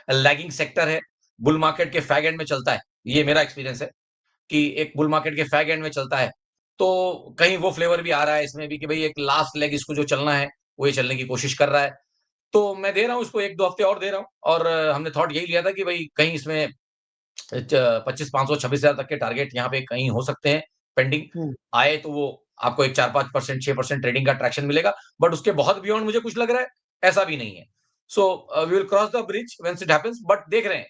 लैगिंग सेक्टर है, बुल मार्केट के फैग एंड में चलता है। ये मेरा एक्सपीरियंस है कि एक बुल मार्केट के फैग एंड में चलता है। तो कहीं वो फ्लेवर भी आ रहा है इसमें भी कि भई एक लास्ट लेग इसको जो चलना है, वो ये चलने की कोशिश कर रहा है। तो मैं दे रहा हूँ इसको 1-2 हफ्ते और दे रहा हूँ और हमने थॉट यही लिया था कि भई कहीं इसमें 25,500 26,000 तक के टारगेट यहाँ पे कहीं हो सकते हैं पेंडिंग। हम्म, आए तो वो आपको एक 4-5% 6% ट्रेडिंग का ट्रैक्शन मिलेगा, बट उसके बहुत बियॉन्ड मुझे कुछ लग रहा है, ऐसा भी नहीं है। So we will cross the bridge when's it happens. But देख रहे हैं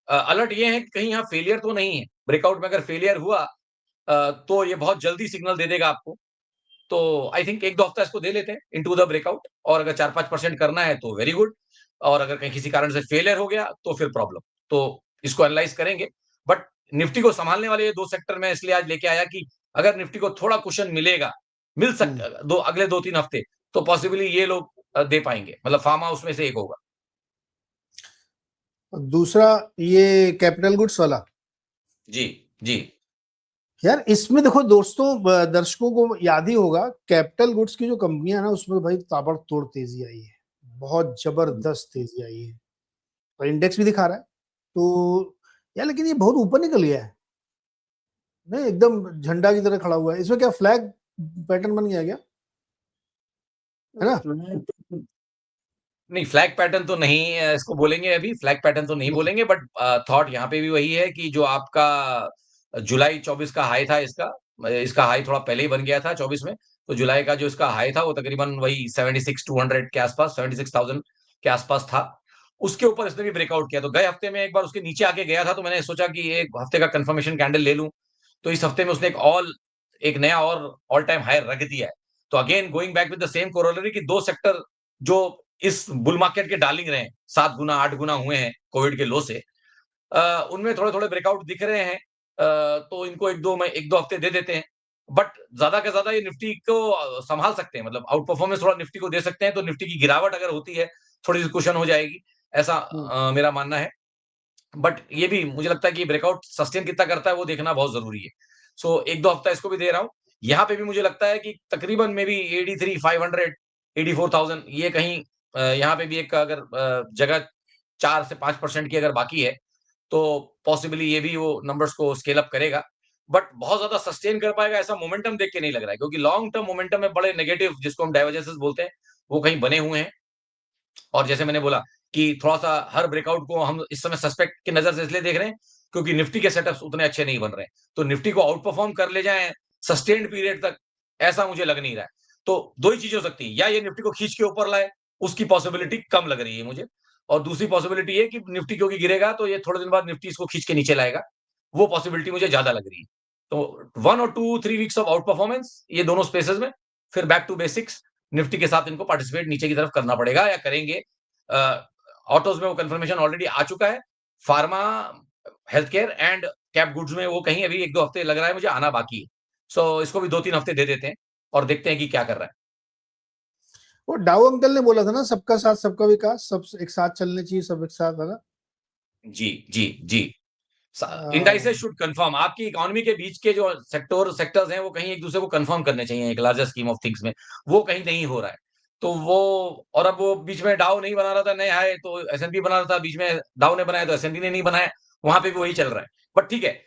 अलर्ट ये है कि कहीं यहाँ फेलियर तो नहीं है। ब्रेकआउट में अगर फेलियर हुआ तो ये बहुत जल्दी सिग्नल दे देगा आपको। तो आई थिंक 1-2 हफ्ता इसको दे लेते हैं इनटू द ब्रेकआउट, और अगर 4-5% करना है तो वेरी गुड, और अगर कहीं किसी कारण से फेलियर हो गया तो फिर प्रॉब्लम। तो इसको एनालाइज़ करेंगे। बट निफ्टी को सँभालने वाले ये 2 सेक्टर मैं इसलिए आज लेके आया कि अगर निफ्टी को थोड़ा कुशन मिलेगा, मिल सक हम्म। दो अगले 2-3 हफ्ते, तो पॉसिबली ये लोग दे पाएँगे। मतलब फार्मा उसमें से एक होगा। और दूसरा ये कैपिटल गुड्स वाला, जी, जी, यार इसमें देखो दोस्तों, दर्शकों को याद ही होगा कैपिटल गुड्स की जो कंपनियां ना, उसमें भाई ताबड़तोड़ तेजी आई है, बहुत जबरदस्त तेजी आई है। और इंडेक्स भी दिखा रहा है। तो यार लेकिन ये बहुत ऊपर निकल गया है, नहीं एकदम झंडा की तरह खड़ा हुआ है। इसमें क्या फ्लैग पैटर्न बन गया क्या, है ना? नहीं, फ्लैग पैटर्न तो नहीं इसको बोलेंगे अभी, फ्लैग पैटर्न तो नहीं हम्म, बोलेंगे, बट थॉट यहाँ पे भी वही है कि जो आपका जुलाई 24 का हाई था इसका हाई थोड़ा पहले ही बन गया था 24 में, तो जुलाई का जो इसका हाई था वो तकरीबन वही 76,200 के आसपास, 76,000 के आसपास था। उसके ऊपर इसने भी ब्रेकआउट किया। तो गए हफ्ते में एक बार उसके नीचे आके गया था, तो मैंने सोचा कि एक हफ्ते का कंफर्मेशन कैंडल ले लूं। तो इस हफ्ते में उसने एक नया और ऑल टाइम हाई रख दिया है। तो again going back with the same corollary कि 2 सेक्टर जो इस बुल मार्केट के डार्लिंग रहे हैं, 7 गुना 8 गुना हुए हैं कोविड के लो से, उनमें थोड़े-थोड़े ब्रेकआउट दिख रहे हैं। तो इनको 1-2 हफ्ते दे देते हैं। बट ज़्यादा से ज़्यादा ये निफ्टी को सँभाल सकते हैं, मतलब आउट परफॉर्मेंस थोड़ा निफ्टी को दे सकते हैं, तो निफ्टी की गिरावट अगर होती है, थोड़ी-सी कुशन हो जाएगी, ऐसा हुँ। मेरा मानना है। बट ये भी मुझे लगता है कि ब्रेकआउट सस्टेन कितना करता है, वो देखना बहुत ज़रूरी है। सो 1-2 हफ्ता इसको भी दे रहा हूँ। यहाँ पे भी मुझे लगता है कि तकरीबन मे बी 83,500, 84,000 ये कहीं यहाँ पे भी एक अगर जगह 4 से 5% की अगर बाकी है, तो पॉसिबली ये भी वो नंबर्स को स्केल अप करेगा। बट बहुत ज़्यादा सस्टेन कर पाएगा ऐसा मोमेंटम देख के नहीं लग रहा है, क्योंकि लॉन्ग टर्म मोमेंटम में बड़े नेगेटिव जिसको हम डाइवर्जेंसेस बोलते हैं, वो कहीं बने हुए हैं। और जैसे मैंने बोला कि थोड़ा-सा हर ब्रेकआउट को हम इस समय सस्पेक्ट की नज़र से इसलिए देख रहे हैं, क्योंकि निफ्टी के सेटअप्स उतने अच्छे नहीं बन रहे हैं। तो निफ्टी को आउट परफॉर्म कर ले जाएँ सस्टेन्ड पीरियड तक, ऐसा मुझे लग नहीं रहा है। तो 2 ही चीज़ें हो सकती हैं, या ये निफ्टी को खींच के ऊपर लाए, उसकी पॉसिबिलिटी कम लग रही है मुझे। और दूसरी पॉसिबिलिटी ये कि निफ्टी क्योंकि गिरेगा, तो ये थोड़े दिन बाद निफ्टी इसको खींच के नीचे लाएगा। वो पॉसिबिलिटी मुझे ज़्यादा लग रही है। तो 1 और 2-3 वीक्स ऑफ आउट परफॉर्मेंस ये दोनों स्पेसेस में, फिर बैक टू बेसिक्स निफ्टी के साथ इनको पार्टिसिपेट नीचे की तरफ करना पड़ेगा या करेंगे। ऑटोज़ में वो कन्फर्मेशन ऑलरेडी आ चुका है। Pharma, health care and cap goods में वो कहीं अभी 1-2 हफ्ते लग रहा है मुझे आना बाकी है। सो इसको भी 2-3 हफ्ते दे देते हैं और देखते हैं कि क्या कर रहा है। वो डाउ अंकल ने बोला था ना, सबका साथ सबका विकास, सब एक साथ चलने चाहिए, सब एक साथ, है ना? जी, जी, जी। इंडाइसेस अ, शुड कंफर्म आपकी इकोनॉमी के बीच के जो सेक्टर्स हैं वो कहीं एक दूसरे को कंफर्म करने चाहिए एक लार्जर स्कीम ऑफ थिंग्स में। वो कहीं नहीं हो रहा है। तो वो और अब वो बीच में डाउ नहीं बना रहा था नए हाई, तो एसएनपी बना रहा था, बीच में डाउ ने बनाया तो एसएनपी ने नहीं बनाया। वहाँ पे भी वही चल रहा है। बट ठीक है,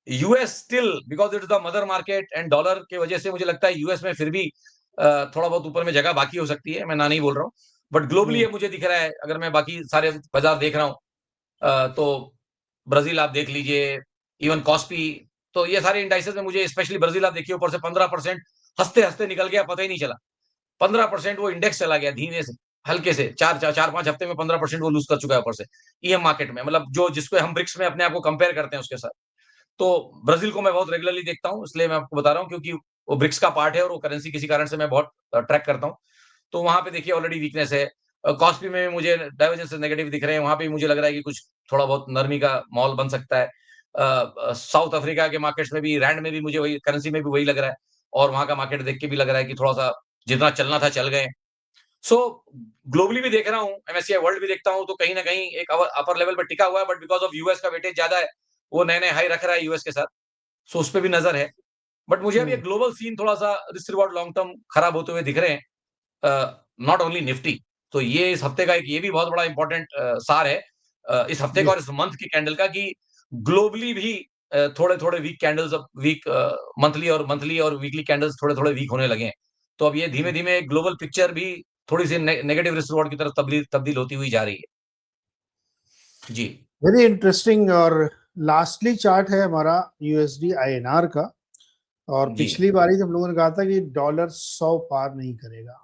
US still because it is the mother market and dollar की वजह से मुझे लगता है यूएस में फिर भी थोड़ा बहुत ऊपर में जगह बाकी हो सकती है, मैं ना नहीं बोल रहा हूँ। बट ग्लोबली हुँ, ये मुझे दिख रहा है, अगर मैं बाकी सारे बाज़ार देख रहा हूँ, तो ब्राज़ील आप देख लीजिए, इवन कॉस्पी, तो ये सारे इंडाइसेस में मुझे स्पेशली ब्राज़ील आप देखिए ऊपर से 15% हँसते-हँसते निकल गया, पता ही नहीं चला। 15% वो इंडेक्स चला गया धीमे से, हल्के से 4-5 हफ्ते में 15% वो लूज़ कर चुका है ऊपर से। ईएम मार्केट में मतलब जो जिसको हम ब्रिक्स में अपने आप को कंपेयर करते हैं उसके साथ। तो ब्राज़ील को मैं बहुत रेगुलरली देखता हूँ, इसलिए मैं आपको बता रहा हूँ क्योंकि वो ब्रिक्स का पार्ट है और वो करेंसी किसी कारण से मैं बहुत ट्रैक करता हूँ। तो वहाँ पे देखिए ऑलरेडी वीकनेस है। कॉस्पी में भी मुझे डाइवर्जेंस नेगेटिव दिख रहे हैं, वहाँ पे भी मुझे लग रहा है कि कुछ थोड़ा बहुत नरमी का माहौल बन सकता है। साउथ अफ्रीका के मार्केट्स में भी रैंड में भी मुझे वही करेंसी में भी वही लग रहा है और वहाँ का मार्केट देख के भी लग रहा है कि थोड़ा-सा जितना चलना था चल गए। सो ग्लोबली भी देख रहा हूँ, एमएससीआई वर्ल्ड भी देखता हूँ, तो कहीं न कहीं एक अपर लेवल पे टिका हुआ है बट बिकॉज़ ऑफ यूएस का वेटेज ज़्यादा है, वो नए-नए हाई रख रहा है यूएस के साथ। सो उस पे भी नज़र है। बट मुझे अभी हुँ, एक ग्लोबल सीन थोड़ा-सा रिस्क रिवॉर्ड लॉन्ग टर्म खराब होते हुए दिख रहे हैं। Not only Nifty. तो ये इस हफ्ते का एक ये भी बहुत बड़ा इम्पोर्टेंट सार है इस हफ्ते का जी। और इस मंथ की कैंडल का कि ग्लोबली भी थोड़े-थोड़े वीक कैंडल्स अब मंथली और वीकली कैंडल्स थोड़े-थोड़े वीक होने लगे हैं। तो अब ये हुँ, धीमे-धीमे ग्लोबल पिक्चर भी थोड़ी-सी नेगेटिव रिस्क रिवॉर्ड की तरफ तब्दील तब्दील होती हुई जा रही है। जी, वेरी इंटरेस्टिंग। और लास्टली चार्ट है हमारा यूएसडी आईएनआर का। और जी, पिछली बारी हम लोगों ने कहा था कि डॉलर 100 पार नहीं करेगा।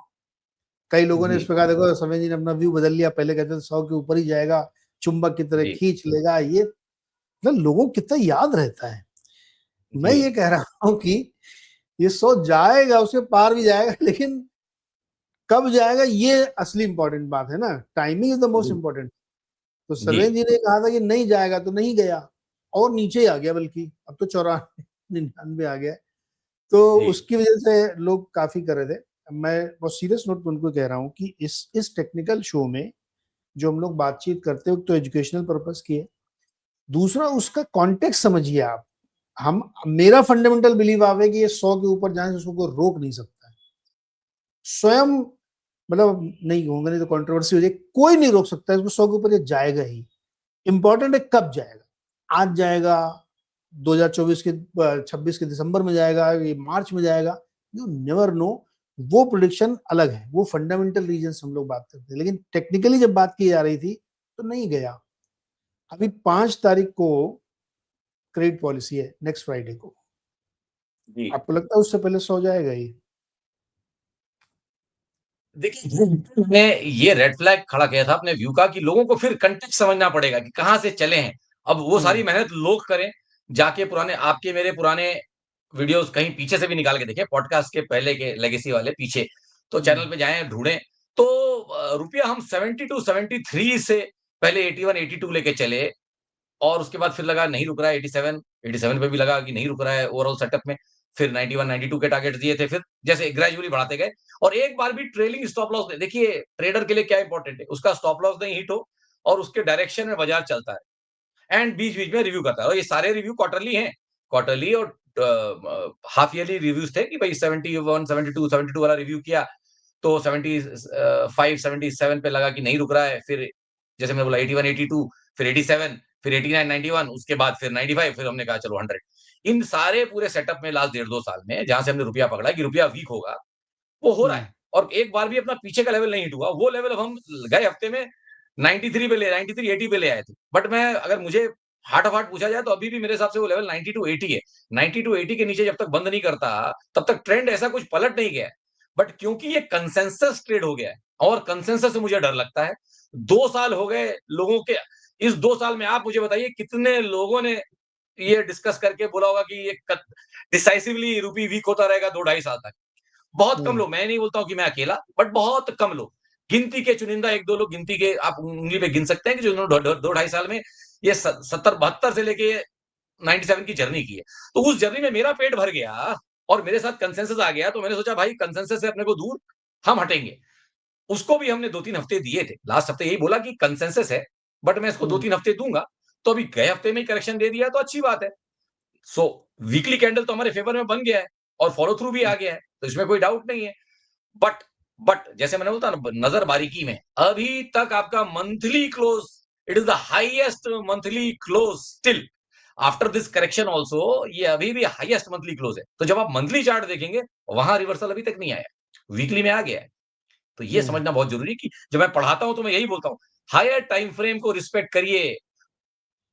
कई लोगों ने जी, इस पे कहा, देखो समय जी ने अपना व्यू बदल लिया, पहले कहते थे 100 के ऊपर ही जाएगा, चुंबक की तरह जी, खींच लेगा। ये मतलब लोगों को कितना याद रहता है। मैं जी, ये कह रहा हूँ कि ये 100 जाएगा, उसके पार भी जाएगा, लेकिन कब जाएगा ये असली इंपॉर्टेंट बात है ना। टाइमिंग इज द मोस्ट जी, इंपॉर्टेंट। तो जी, सर्वेन जी ने कहा था कि नहीं जाएगा, तो नहीं गया और नीचे ही आ गया, बल्कि अब तो 94 99 आ गया है। तो जी, उसकी वजह से लोग काफी कर रहे थे। मैं बहुत सीरियस नोट पे उनको कह रहा हूँ कि इस टेक्निकल शो में जो हम लोग बातचीत करते हो, तो एजुकेशनल पर्पस की है, दूसरा उसका कॉन्टेक्स्ट समझिए आप। हम मेरा फंडामेंटल बिलीव आवे कि ये 100 के ऊपर जाने से उसको कोई रोक नहीं सकता है। स्वयं मतलब नहीं कहूंगा, नहीं तो कंट्रोवर्सी हो जाए, कोई नहीं रोक सकता है इसको, 100 के ऊपर ये जाएगा ही। इंपॉर्टेंट है कब जाएगा, आज जाएगा, 2024 के 26 के दिसंबर में जाएगा, ये मार्च में जाएगा, यू नेवर नो। वो प्रोडिक्शन अलग है, वो फंडामेंटल रीजन हम लोग बात करते हैं, लेकिन टेक्निकली जब बात की जा रही थी तो नहीं गया। अभी 5 तारीख को क्रेडिट पॉलिसी है, नेक्स्ट फ्राइडे को। जी। आपको लगता है उससे पहले 100 जाएगा ही? देखिए, मैंने ये रेड फ्लैग खड़ा किया था अपने व्यू का कि लोगों को फिर कॉन्टेक्स्ट समझना पड़ेगा कि कहाँ से चले हैं। अब वो सारी हुँ, मेहनत लोग करें, जाके पुराने आपके मेरे पुराने वीडियोज़ कहीं पीछे से भी निकाल के देखें, पॉडकास्ट के पहले के लेगेसी वाले पीछे, तो हुँ, चैनल पे जाएँ, ढूँढें। तो रुपया हम 72 73 से पहले 81 82 लेके चले और उसके बाद फिर लगा नहीं रुक रहा है 87, 87 पे भी लगा कि नहीं रुक रहा है ओवरऑल सेटअप में। फिर 91, 92 के टारगेट्स दिए थे, फिर जैसे ग्रेजुअली बढ़ाते गए और एक बार भी ट्रेलिंग स्टॉप लॉस देखिए ट्रेडर के लिए क्या इंपॉर्टेंट है, उसका स्टॉप लॉस नहीं हिट हो और उसके डायरेक्शन में बाजार चलता है एंड बीच-बीच में रिव्यू करता है और ये सारे रिव्यू क्वार्टरली हैं। क्वार्टरली और हाफ ईयरली रिव्यूज थे कि भाई 71, 72, 72 वाला रिव्यू किया, तो 75, 77 पे लगा कि नहीं रुक रहा है, फिर जैसे मैंने बोला 81, 82 फिर 87 फिर 89, 91 उसके बाद फिर 95 फिर हमने कहा चलो 100 इन सारे पूरे सेटअप में लास्ट डेढ़ 2 साल में जहाँ से हमने रुपया पकड़ा कि रुपया वीक होगा, वो हो रहा हुँ, है और एक बार भी अपना पीछे का लेवल नहीं हिट हुआ। वो लेवल अब हम गए हफ्ते में 93 पे ले 93, 80 पे ले आए थे। बट मैं अगर मुझे हार्ट ऑफ हार्ट पूछा जाए तो अभी भी मेरे हिसाब से वो लेवल 90 टू 80 है। 90 टू 80 के नीचे जब तक बंद नहीं करता, तब तक ट्रेंड ऐसा कुछ पलट नहीं गया है। बट क्योंकि ये कंसेंसस ट्रेड हो गया है और कंसेंसस से मुझे डर लगता है। 2 साल हो गए लोगों के इस 2 साल में आप मुझे बताइए कितने लोगों ने ये डिस्कस करके बोला होगा कि ये डिसाइसिवली रूपी वीक होता रहेगा 2 ढाई साल तक। बहुत कम हुँ, लोग, मैं नहीं बोलता हूँ कि मैं अकेला, बट बहुत कम लोग। गिनती के चुनिंदा 1-2 लोग गिनती के आप उँगली पे गिन सकते हैं कि जिन्होंने ढ ढ 2 ढाई साल में ये स 70-72 से लेके 97 की जर्नी की है। तो उस जर्नी में मेरा पेट भर गया और मेरे साथ कंसेंसस आ गया, तो मैंने सोचा भाई कंसेंसस से अपने को दूर हम हटेंगे। उसको भी हमने 2-3 हफ्ते दिए थे। लास्ट हफ्ते यही बोला कि कंसेंसस है, बट मैं इसको हुँ, 2-3 हफ्ते दूँगा। तो अभी गए हफ्ते में ही करेक्शन दे दिया तो अच्छी बात है। सो वीकली कैंडल तो हमारे फेवर में बन गया है और फॉलो थ्रू भी हुँ, आ गया है, तो इसमें कोई डाउट नहीं है। बट बट जैसे मैंने बोलता ना नजर बारीकी में अभी तक आपका monthly close it is the highest monthly close still after this correction also ये अभी भी हाईएस्ट मंथली क्लोज है तो जब आप मंथली चार्ट देखेंगे वहां रिवर्सल अभी तक नहीं आया वीकली में आ गया है तो ये हुँ, समझना बहुत जरूरी है कि जब मैं पढ़ाता हूं तो मैं यही बोलता हूं हायर टाइम फ्रेम को रिस्पेक्ट करिए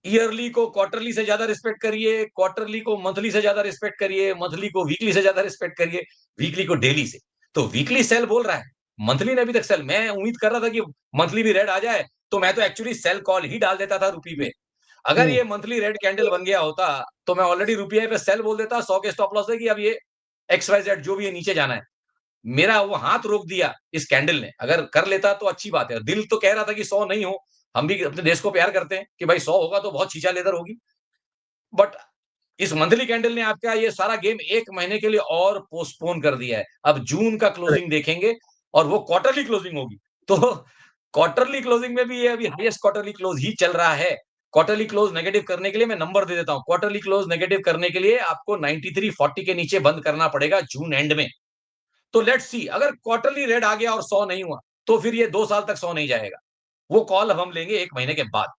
ईयरली को क्वार्टरली से ज्यादा रिस्पेक्ट करिए क्वार्टरली को मंथली से ज्यादा रिस्पेक्ट करिए मंथली को वीकली से ज्यादा रिस्पेक्ट करिए वीकली को डेली से तो वीकली सेल बोल रहा है मंथली ने अभी तक सेल मैं उम्मीद कर रहा था कि मंथली भी रेड आ जाए तो मैं तो एक्चुअली सेल कॉल ही डाल देता था रुपी पे अगर हुँ, ये मंथली रेड कैंडल बन गया होता तो मैं ऑलरेडी रुपये पे सेल बोल देता 100 के स्टॉप लॉस है कि अब ये एक्स वाई जेड जो भी है नीचे जाना है मेरा वो हाथ रोक दिया इस कैंडल ने अगर कर लेता तो अच्छी बात है दिल तो कह रहा था कि 100 नहीं हो हम भी अपने देश को प्यार करते हैं कि भाई 100 होगा तो बहुत छीछा लेदर होगी बट इस मंथली कैंडल ने आपका ये सारा गेम 1 महीने के लिए और पोस्टपोन कर दिया है। अब जून का करेक्ट, क्लोजिंग देखेंगे और वो क्वार्टरली क्लोजिंग होगी। तो क्वार्टरली क्लोजिंग में भी ये अभी हाईएस्ट क्वार्टरली क्लोज ही चल रहा है। क्वार्टरली क्लोज नेगेटिव करने के लिए मैं नंबर दे देता हूँ। क्वार्टरली क्लोज नेगेटिव करने के लिए आपको 9340 के नीचे बंद करना पड़ेगा जून एंड में। तो लेट्स सी अगर क्वार्टरली रेड आ गया और 100 नहीं हुआ, तो फिर ये 2 साल तक 100 नहीं जाएगा। वो कॉल अब हम लेंगे 1 महीने के बाद।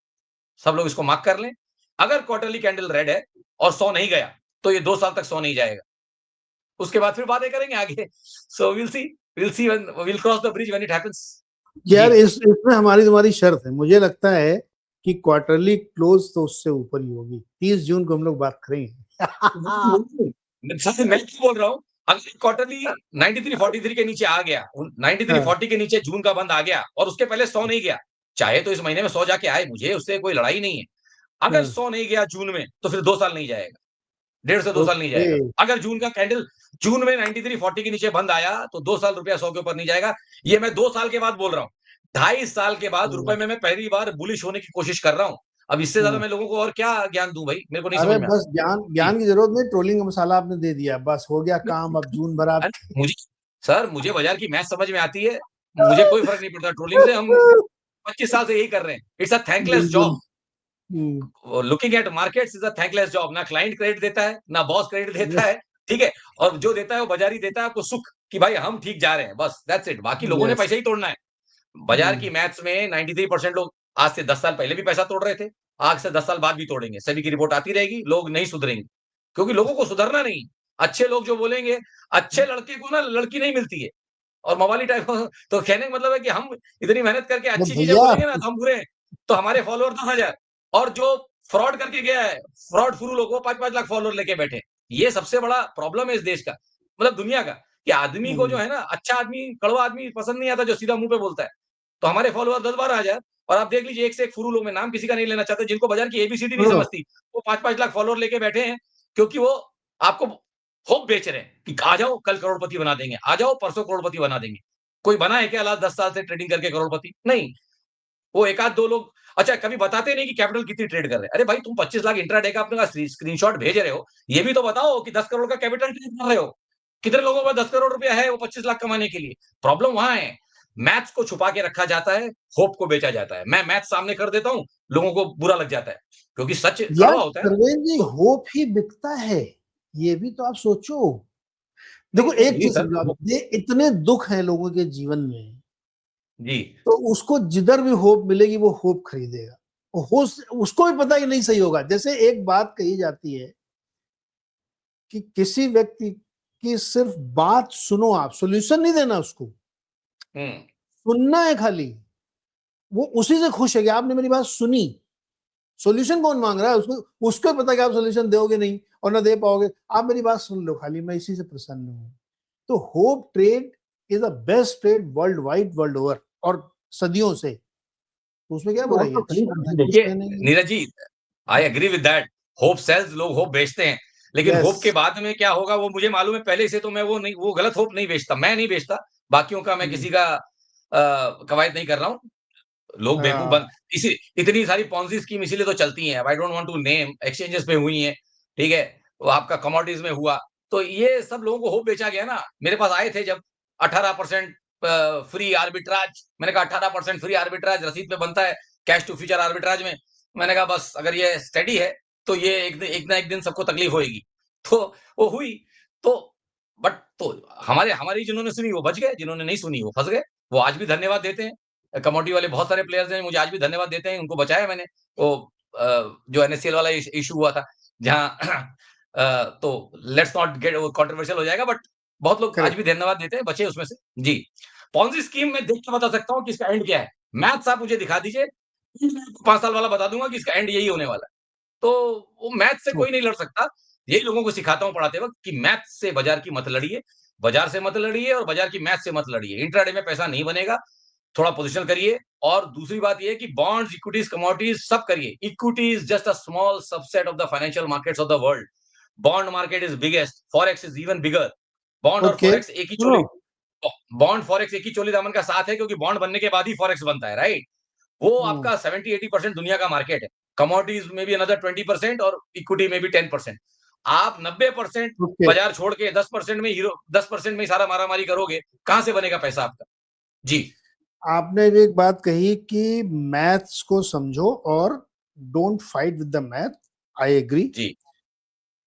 सब लोग इसको मार्क कर लें। अगर क्वार्टरली कैंडल रेड है और 100 नहीं गया, तो ये 2 साल तक 100 नहीं जाएगा। उसके बाद फिर बातें करेंगे आगे। So will see when will cross the bridge when it happens. जी। यार इस इसमें हमारी तुम्हारी शर्त है, मुझे लगता है कि क्वार्टरली क्लोज़ तो उससे ऊपर ही होगी, 30 जून को हम लोग बात करेंगे। सर मैं क्यों बोल रहा हूँ, अगर क्वार्टरली 9343 के नीचे आ गया, हाँ, 9340 के नीचे जून का बंद आ गया और उसके पहले 100 नहीं गया, चाहे तो इस महीने में 100 जाके आए, मुझे उससे कोई लड़ाई नहीं है। अगर हाँ, 100 नहीं गया जून में, तो फिर 2 साल नहीं जाएगा। 1.5 से 2 साल नहीं ओके, जाएगा। अगर जून का कैंडल जून में 9340 के नीचे बंद आया, तो 2 साल रुपया 100 के ऊपर नहीं जाएगा। ये मैं 2 साल के बाद बोल रहा हूँ। ढाई साल के बाद रुपए हुँ, में मैं पहली बार बुलिश होने की कोशिश कर रहा हूँ। अब इससे ज़्यादा हुँ। मैं लोगों को और क्या ज्ञान दूँ भाई? मेरे को नहीं समझ अरे में बस आता। ज्ञान जी। ज्ञान की ज़रूरत नहीं, ट्रोलिंग का मसाला आपने दे दिया, बस हो गया काम, अब जून भर आप अरे मुझे सर मुझे बाज़ार की मैथ समझ में आती है। मुझे कोई फ़र्क नहीं पड़ता ट्रोलिंग से हम 25 साल से यही कर रहे हैं। इट्स अ थैंकलेस बिल्कुल, job. Hmm, looking at markets is a thankless job. ना क्लाइंट क्रेडिट देता है, ना बॉस क्रेडिट देता यस, है, ठीक है? और जो देता है वो बाज़ारी देता है आपको सुख कि भाई हम ठीक जा रहे हैं, बस दैट्स इट। बाकी लोगों ने यस, पैसा ही तोड़ना है। बाज़ार हुँ, की मैथ्स में 93% लोग आज से 10 साल पहले भी पैसा तोड़ रहे थे, आज से 10 साल बाद भी तोड़ेंगे। सेबी की रिपोर्ट आती रहेगी, लोग नहीं सुधरेंगे, क्योंकि लोगों को सुधरना नहीं। अच्छे लोग जो बोलेंगे, अच्छे लड़के को ना लड़की नहीं मिलती है और मवाली टाइप तो कहने का मतलब है कि हम इतनी मेहनत करके अरे अच्छी चीज़ें भैया बोलेंगे ना तो हम बुरे हैं, तो हमारे फॉलोअर 10,000 और जो फ्रॉड करके गया है, फ्रॉड फुरू लोग वो 5-5 लाख फॉलोअर लेके बैठे हैं। ये सबसे बड़ा प्रॉब्लम है इस देश का, मतलब दुनिया का। कि आदमी को जो है ना, अच्छा आदमी, कड़वा आदमी पसंद नहीं आता जो सीधा मुँह पे बोलता है। तो हमारे फॉलोअर 10-12 हज़ार, और आप देख लीजिए एक से एक फुरू लोग, मैं नाम किसी का नहीं लेना चाहता, जिनको बाज़ार की एबीसीडी नहीं हाँ, समझती, वो 5-5 लाख फॉलोअर लेके बैठे हैं, क्योंकि वो आपको होप बेच रहे हैं कि आ जाओ कल करोड़पति बना देंगे, आ जाओ परसों करोड़पति बना देंगे। कोई बना है क्या लास्ट 10 साल से ट्रेडिंग करके करोड़पति? नहीं। वो 1 आध 2 लोग, अच्छा, कभी बताते नहीं कि कैपिटल कितनी ट्रेड कर रहे हैं। अरे भाई, तुम 25 लाख इंट्राडे का अपने पास स्क्रीनशॉट भेज रहे हो, ये भी तो बताओ कि 10 करोड़ का कैपिटल ट्रेड कर रहे हो। कितने लोगों के पास 10 करोड़ रुपया है वो 25 लाख कमाने के लिए? प्रॉब्लम वहाँ है। मैथ्स को छुपा के रखा जाता है, होप को बेचा जाता है। मैं मैथ्स सामने कर देता हूँ, लोगों को बुरा लग जाता है, क्योंकि सच यार कड़वा होता है ना। सर्वेन जी, तो होप ही बिकता है, ये भी तो आप सोचो। नहीं, देखो नहीं, एक जी चीज सर, समझो आप, वो ये इतने दुख हैं लोगों के जीवन में, जी, तो उसको जिधर भी होप मिलेगी वो होप खरीदेगा। हो उसको भी पता है कि नहीं सही होगा। जैसे एक बात कही जाती है कि किसी व्यक्ति की सिर्फ बात सुनो, आप सॉल्यूशन नहीं देना उसको, हुँ, सुनना है खाली। वो उसी से खुश है कि आपने मेरी बात सुनी। सॉल्यूशन कौन मांग रहा है? उसको उसको पता है कि आप सॉल्यूशन दोगे नहीं और ना दे पाओगे। आप मेरी बात सुन लो खाली, मैं इसी से प्रसन्न हूं। तो hope trade is the best trade world wide, world over, और सदियों से। तो उसमें क्या वो बुराई है? तो सही अच्छी बात बात है। है, कुछ देखिए, कहने की। Neeraj ji, I agree with that. Hope sales, लोग होप बेचते हैं, लेकिन यस। होप के बाद में क्या होगा वो मुझे मालूम है पहले से, तो मैं वो नहीं, वो गलत होप नहीं बेचता, मैं नहीं बेचता। बाकियों का मैं किसी का कवायद नहीं कर रहा हूँ। लोग बेवकूफ बन, इसी इतनी सारी पॉन्जी स्कीम इसीलिए तो चलती हैं। I don't want to name, exchanges पे हुई हैं, ठीक है? वो आपका कमोडिटीज में हुआ, तो ये सब लोगों को होप बेचा गया ना। मेरे पास आए थे जब 18% फ्री आर्बिट्राज, मैंने कहा 18% फ्री आर्बिट्राज रसीद पे बनता है, कैश टू फ्यूचर आर्बिट्राज में। मैंने कहा बस अगर ये स्टेडी है, तो ये एक ना एक दिन सबको तकलीफ होएगी। तो वो हुई। तो बट तो हमारी जिन्होंने सुनी वो बच गए, जिन्होंने नहीं सुनी वो फँस गए। वो आज भी धन्यवाद देते हैं। कमोडिटी वाले बहुत सारे प्लेयर्स हैं, मुझे आज भी धन्यवाद देते हैं, उनको बचाया मैंने। वो जो एनएससीएल वाला इश्यू हुआ था, जहाँ तो लेट्स नॉट गेट, वो कंट्रोवर्शियल हो जाएगा, बट बहुत लोग आज करेक्ट। भी धन्यवाद देते हैं, बचे उसमें से। जी। पोंजी स्कीम में देख के बता सकता हूँ कि इसका एंड क्या है। मैथ्स आप मुझे दिखा दीजिए, 5 साल वाला बता दूँगा कि इसका एंड यही होने वाला है। तो वो मैथ से कोई नहीं लड़ सकता। यही लोगों को सिखाता हूँ पढ़ाते वक़्त कि मैथ से बाज़ार की मत लड़िए, बाज़ार से मत लड़िए और बाज़ार की मैथ से मत लड़िए। इंट्राडे में पैसा नहीं बनेगा, थोड़ा पोज़ीशनल करिए। और दूसरी बात ये है कि बॉन्ड्स, इक्विटीज़, कमोडिटीज़ सब करिए। Equity is just a small subset of the financial markets of the world. Bond market is biggest, forex is even bigger. Bond और ओके, फॉरेक्स एक ही सुनो। चोली, बॉन्ड फॉरेक्स एक ही चोली दामन का साथ है, क्योंकि बॉन्ड बनने के बाद ही फॉरेक्स बनता है, राइट? वो हम्म, आपका 70-80% दुनिया का मार्केट है। कमोडिटीज़ में भी अनदर 20% और इक्विटी में भी 10%। आप 90% ओके। बाज़ार छोड़ के 10% में ही सारा मारा-मारी करोगे, कहाँ से बनेगा पैसा आपका? जी, आपने भी एक बात कही कि मैथ्स को समझो और don't fight with the math. I agree. जी,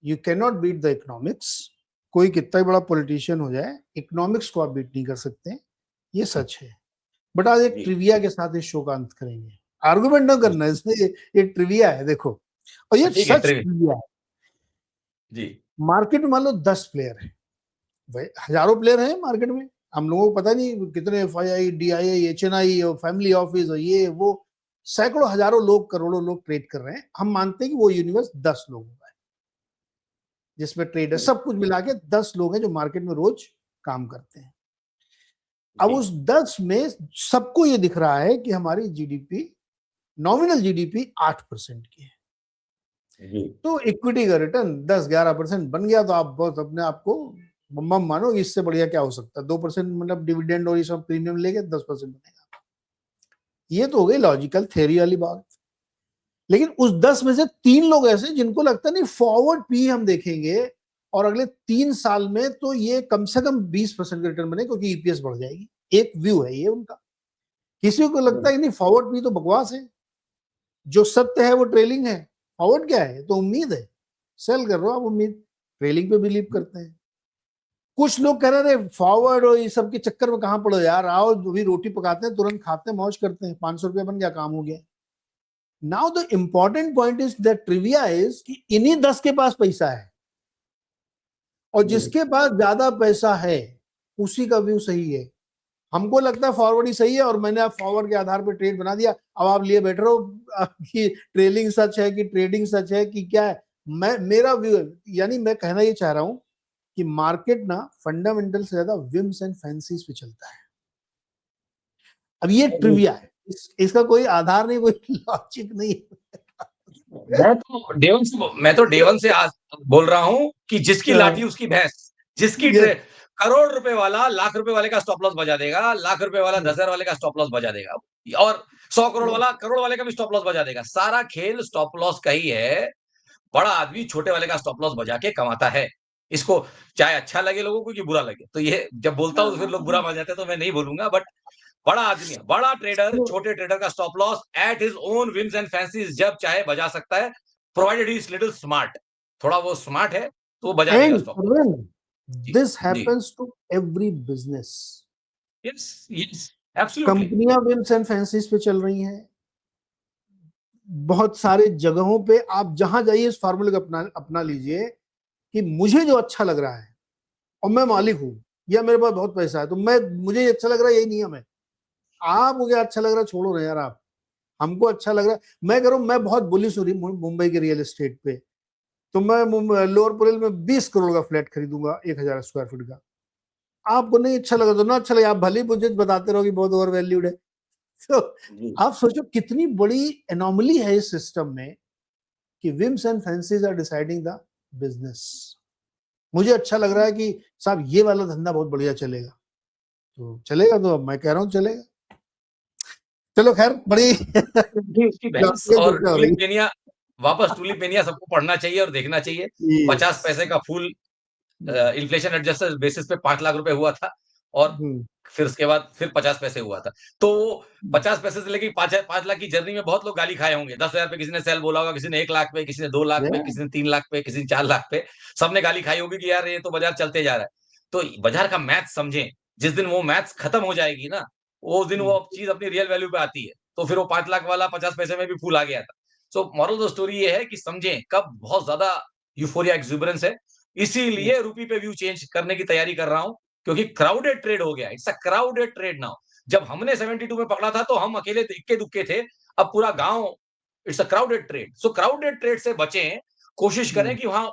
you can not beat the economics. कोई कितना ही बड़ा पॉलिटिशियन हो जाए, इकोनॉमिक्स को आप बीट नहीं कर सकते, ये सच है। बट आज एक जी, ट्रिविया के साथ इस शो का अंत करेंगे। आर्गुमेंट ना जी। करना है, इसमें ये ट्रिविया है, देखो। और ये ठीक है, सच ट्रिविया है। जी, मार्केट में मान लो 10 प्लेयर है, भाई हजारों प्लेयर हैं मार्केट में। हम लोगों को पता नहीं कितने, FII, DII, HNI और फैमिली ऑफिस और ये वो, सैकड़ों हजारों लोग, करोड़ों लोग ट्रेड कर रहे हैं। हम मानते हैं कि वो यूनिवर्स 10 लोगों का है, जिसमें ट्रेड है, जी, सब कुछ मिला के 10 लोग हैं जो मार्केट में रोज काम करते हैं। अब जी, उस 10 में सबको ये दिख रहा है कि हमारी जीडीपी, नॉमिनल जीडीपी 8% की है। जी, तो इक्विटी का रिटर्न 10-11% बन गया, तो आप बहुत अपने आप को बम मानो कि इससे बढ़िया क्या हो सकता है। 2% मतलब डिविडेंड और ये सब प्रीमियम लेके 10% बनेगा। ये तो हो गई लॉजिकल थ्योरी वाली बात। लेकिन उस 10 में से 3 लोग ऐसे जिनको लगता नहीं फॉरवर्ड पी हम देखेंगे और अगले 3 साल में तो ये कम से कम 20% का रिटर्न बने, क्योंकि ईपीएस बढ़ जाएगी। एक व्यू है ये उनका। किसी को लगता है कि नहीं फॉरवर्ड पी तो बकवास है, जो सत्य है वो ट्रेलिंग है। फॉरवर्ड क्या है? तो उम्मीद है, सेल कर रहे हो आप उम्मीद, ट्रेलिंग पे बिलीव करते हैं। कुछ लोग कह रहे हैं फॉरवर्ड और ये सब के चक्कर में कहां पड़ो यार, आओ अभी रोटी पकाते हैं, तुरंत खाते हैं, मौज करते हैं, 500 रुपया बन गया, काम हो गया। Now the important point is that trivia is कि इन्हीं 10 के पास पैसा है, और जी, जिसके पास ज्यादा पैसा है उसी का व्यू सही है। हमको लगता है फॉरवर्ड ही सही है, और मैंने आप फॉरवर्ड के आधार पर ट्रेड बना दिया, अब आप लिए बैठ रहे हो कि ट्रेलिंग सच है कि ट्रेडिंग सच है कि क्या है। मैं, मेरा व्यू, यानी मैं कहना ये चाह रहा हूं कि मार्केट ना फंडामेंटल से ज्यादा विम्स एंड फैंसीज पे चलता है। अब ये ट्रिविया है, इसका कोई आधार नहीं, कोई लॉजिक नहीं। मैं तो डे वन से आज बोल रहा हूँ कि जिसकी लाठी उसकी भैंस, जिसकी करोड़ रुपए वाला लाख रुपए वाले का स्टॉप लॉस बजा देगा, लाख रुपए वाला 10,000 वाले का स्टॉप लॉस बजा देगा, और 100 करोड़ वाला करोड़ वाले का भी स्टॉप लॉस बजा देगा। सारा खेल स्टॉप लॉस का ही है। बड़ा आदमी छोटे वाले का स्टॉप लॉस बजा के कमाता है। इसको चाहे अच्छा लगे लोगों को कि बुरा लगे, तो ये जब बोलता हूँ तो फिर लोग बुरा मान जाते हैं, तो मैं नहीं बोलूंगा। बट बड़ा आदमी, बड़ा ट्रेडर छोटे ट्रेडर का stop loss at his own whims and fancies जब चाहे बजा सकता है, provided he is little smart. थोड़ा वो स्मार्ट है तो वो बजा देगा stop loss. This happens to every business. Yes yes absolutely. कंपनियां विम्स एंड फैंसीज पे चल रही हैं, बहुत सारे जगहों पे आप जहां जाइए इस फार्मूले को अपना लीजिए कि मुझे जो अच्छा लग रहा है और मैं मालिक हूं या मेरे पास बहुत पैसा है तो मुझे अच्छा लग रहा है, यही नियम है। आप मुझे अच्छा लग रहा है छोड़ो ना यार, आप हमको अच्छा लग रहा है। मैं कह रहा हूं, मैं बहुत बुलिश हो रही मुंबई के रियल एस्टेट पे, तो मैं लोअर पुरेल में 20 करोड़ का फ्लैट खरीदूंगा 1,000 स्क्वायर फीट का। आपको नहीं अच्छा लगा तो ना अच्छा लगे, आप भले मुझे बताते रहो कि बहुत ओवर वैल्यूड है। तो आप सोचो कितनी बड़ी एनोमली है इस सिस्टम में कि whims and fancies are deciding the business. मुझे अच्छा लग रहा है कि साहब ये वाला धंधा बहुत बढ़िया चलेगा, तो चलेगा, तो अब मैं कह रहा हूँ चलेगा। चलो खैर, बड़ी उसकी बहस और टूलिप मेनिया, वापस टूलिप मेनिया सबको पढ़ना चाहिए और देखना चाहिए। 50 पैसे का फूल इन्फ्लेशन एडजस्टेड बेसिस पे 5 लाख रुपए हुआ था, और फिर उसके बाद फिर 50 पैसे हुआ था। तो 50 पैसे से लेके 5 लाख की जर्नी में बहुत लोग गाली खाए होंगे। 10,000 पे किसी ने सेल बोला होगा, किसी ने 1 लाख पे, किसी ने 2 लाख पे, किसी ने 3 लाख पे, किसी ने 4 लाख पे। सबने गाली खाई होगी कि यार ये तो बाजार चलते जा रहा है। तो बाजार का मैथ समझें। जिस दिन वो मैथ्स खत्म हो जाएगी ना, उस दिन वो चीज अपनी रियल वैल्यू पे आती है। तो फिर वो 5 लाख वाला 50 पैसे में भी फूल आ गया था। So moral of the story ये है कि समझें कब बहुत ज्यादा यूफोरिया एक्सुबरेंस है। इसीलिए रूपी पे व्यू चेंज करने की तैयारी कर रहा हूं, क्योंकि क्राउडेड ट्रेड हो गया। It's a crowded trade now. जब हमने 72 में पकड़ा था तो हम अकेले इक्के दुक्के थे। अब पूरा गांव, it's a crowded trade. So crowded trade से बचें, कोशिश करें कि वहां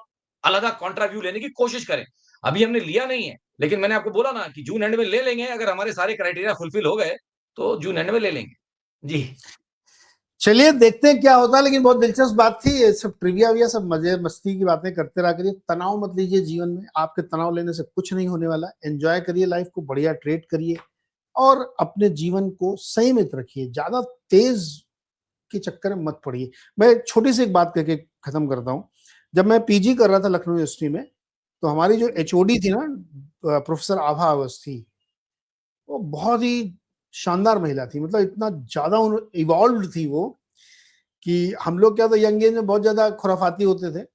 अलग कॉन्ट्रा व्यू लेने की कोशिश करें। अभी हमने लिया नहीं है, लेकिन मैंने आपको बोला ना कि जून एंड में ले लेंगे। अगर हमारे सारे क्राइटेरिया फुलफिल हो गए तो जून एंड में ले लेंगे जी। चलिए देखते हैं क्या होता है। लेकिन बहुत दिलचस्प बात थी, ये सब ट्रिविया विया सब मजे मस्ती की बातें करते रहा करिए। तनाव मत लीजिए जीवन में, आपके तनाव लेने से कुछ नहीं होने वाला। एंजॉय करिए लाइफ को, बढ़िया ट्रेड करिए और अपने जीवन को संयमित रखिए, ज्यादा तेज के चक्कर में मत पड़िए। मैं छोटी सी एक बात करके खत्म करता हूँ। जब मैं पीजी कर रहा था लखनऊ यूनिवर्सिटी में, तो हमारी जो एचओडी थी ना, प्रोफेसर आभा अवस्थी, वो बहुत ही शानदार महिला थी। मतलब इतना ज्यादा इवॉल्व थी वो कि हम लोग क्या, तो यंग एज में बहुत ज्यादा खुराफाती होते थे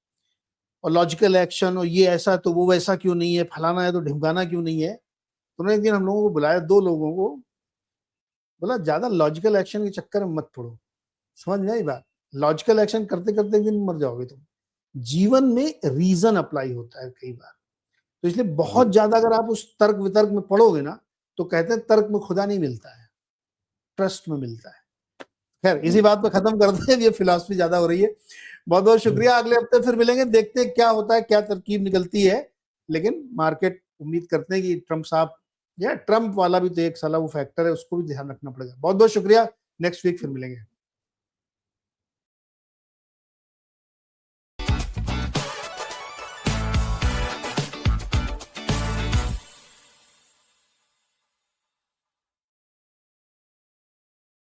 और लॉजिकल एक्शन और ये ऐसा तो वो वैसा क्यों नहीं है, फलाना है तो ढिमकाना क्यों नहीं है। तो उन्होंने एक दिन हम लोगों को बुलाया, 2 लोगों को, बोला ज्यादा लॉजिकल एक्शन के चक्कर में मत पड़ो। समझ में आई बात? लॉजिकल एक्शन करते करते एक दिन मर जाओगे तुम। जीवन में रीजन अप्लाई होता है कई बार, तो इसलिए बहुत ज्यादा अगर आप उस तर्क वितर्क में पढ़ोगे ना, तो कहते हैं तर्क में खुदा नहीं मिलता है, ट्रस्ट में मिलता है। खैर इसी बात पे खत्म करते हैं, ये फिलॉसफी ज्यादा हो रही है। बहुत बहुत शुक्रिया, अगले हफ्ते फिर मिलेंगे, देखते हैं क्या होता है, क्या तरकीब निकलती है। लेकिन मार्केट उम्मीद करते हैं कि ट्रम्प साहब, या ट्रम्प वाला भी तो एक साला वो फैक्टर है, उसको भी ध्यान रखना पड़ेगा। बहुत बहुत शुक्रिया, नेक्स्ट वीक फिर मिलेंगे।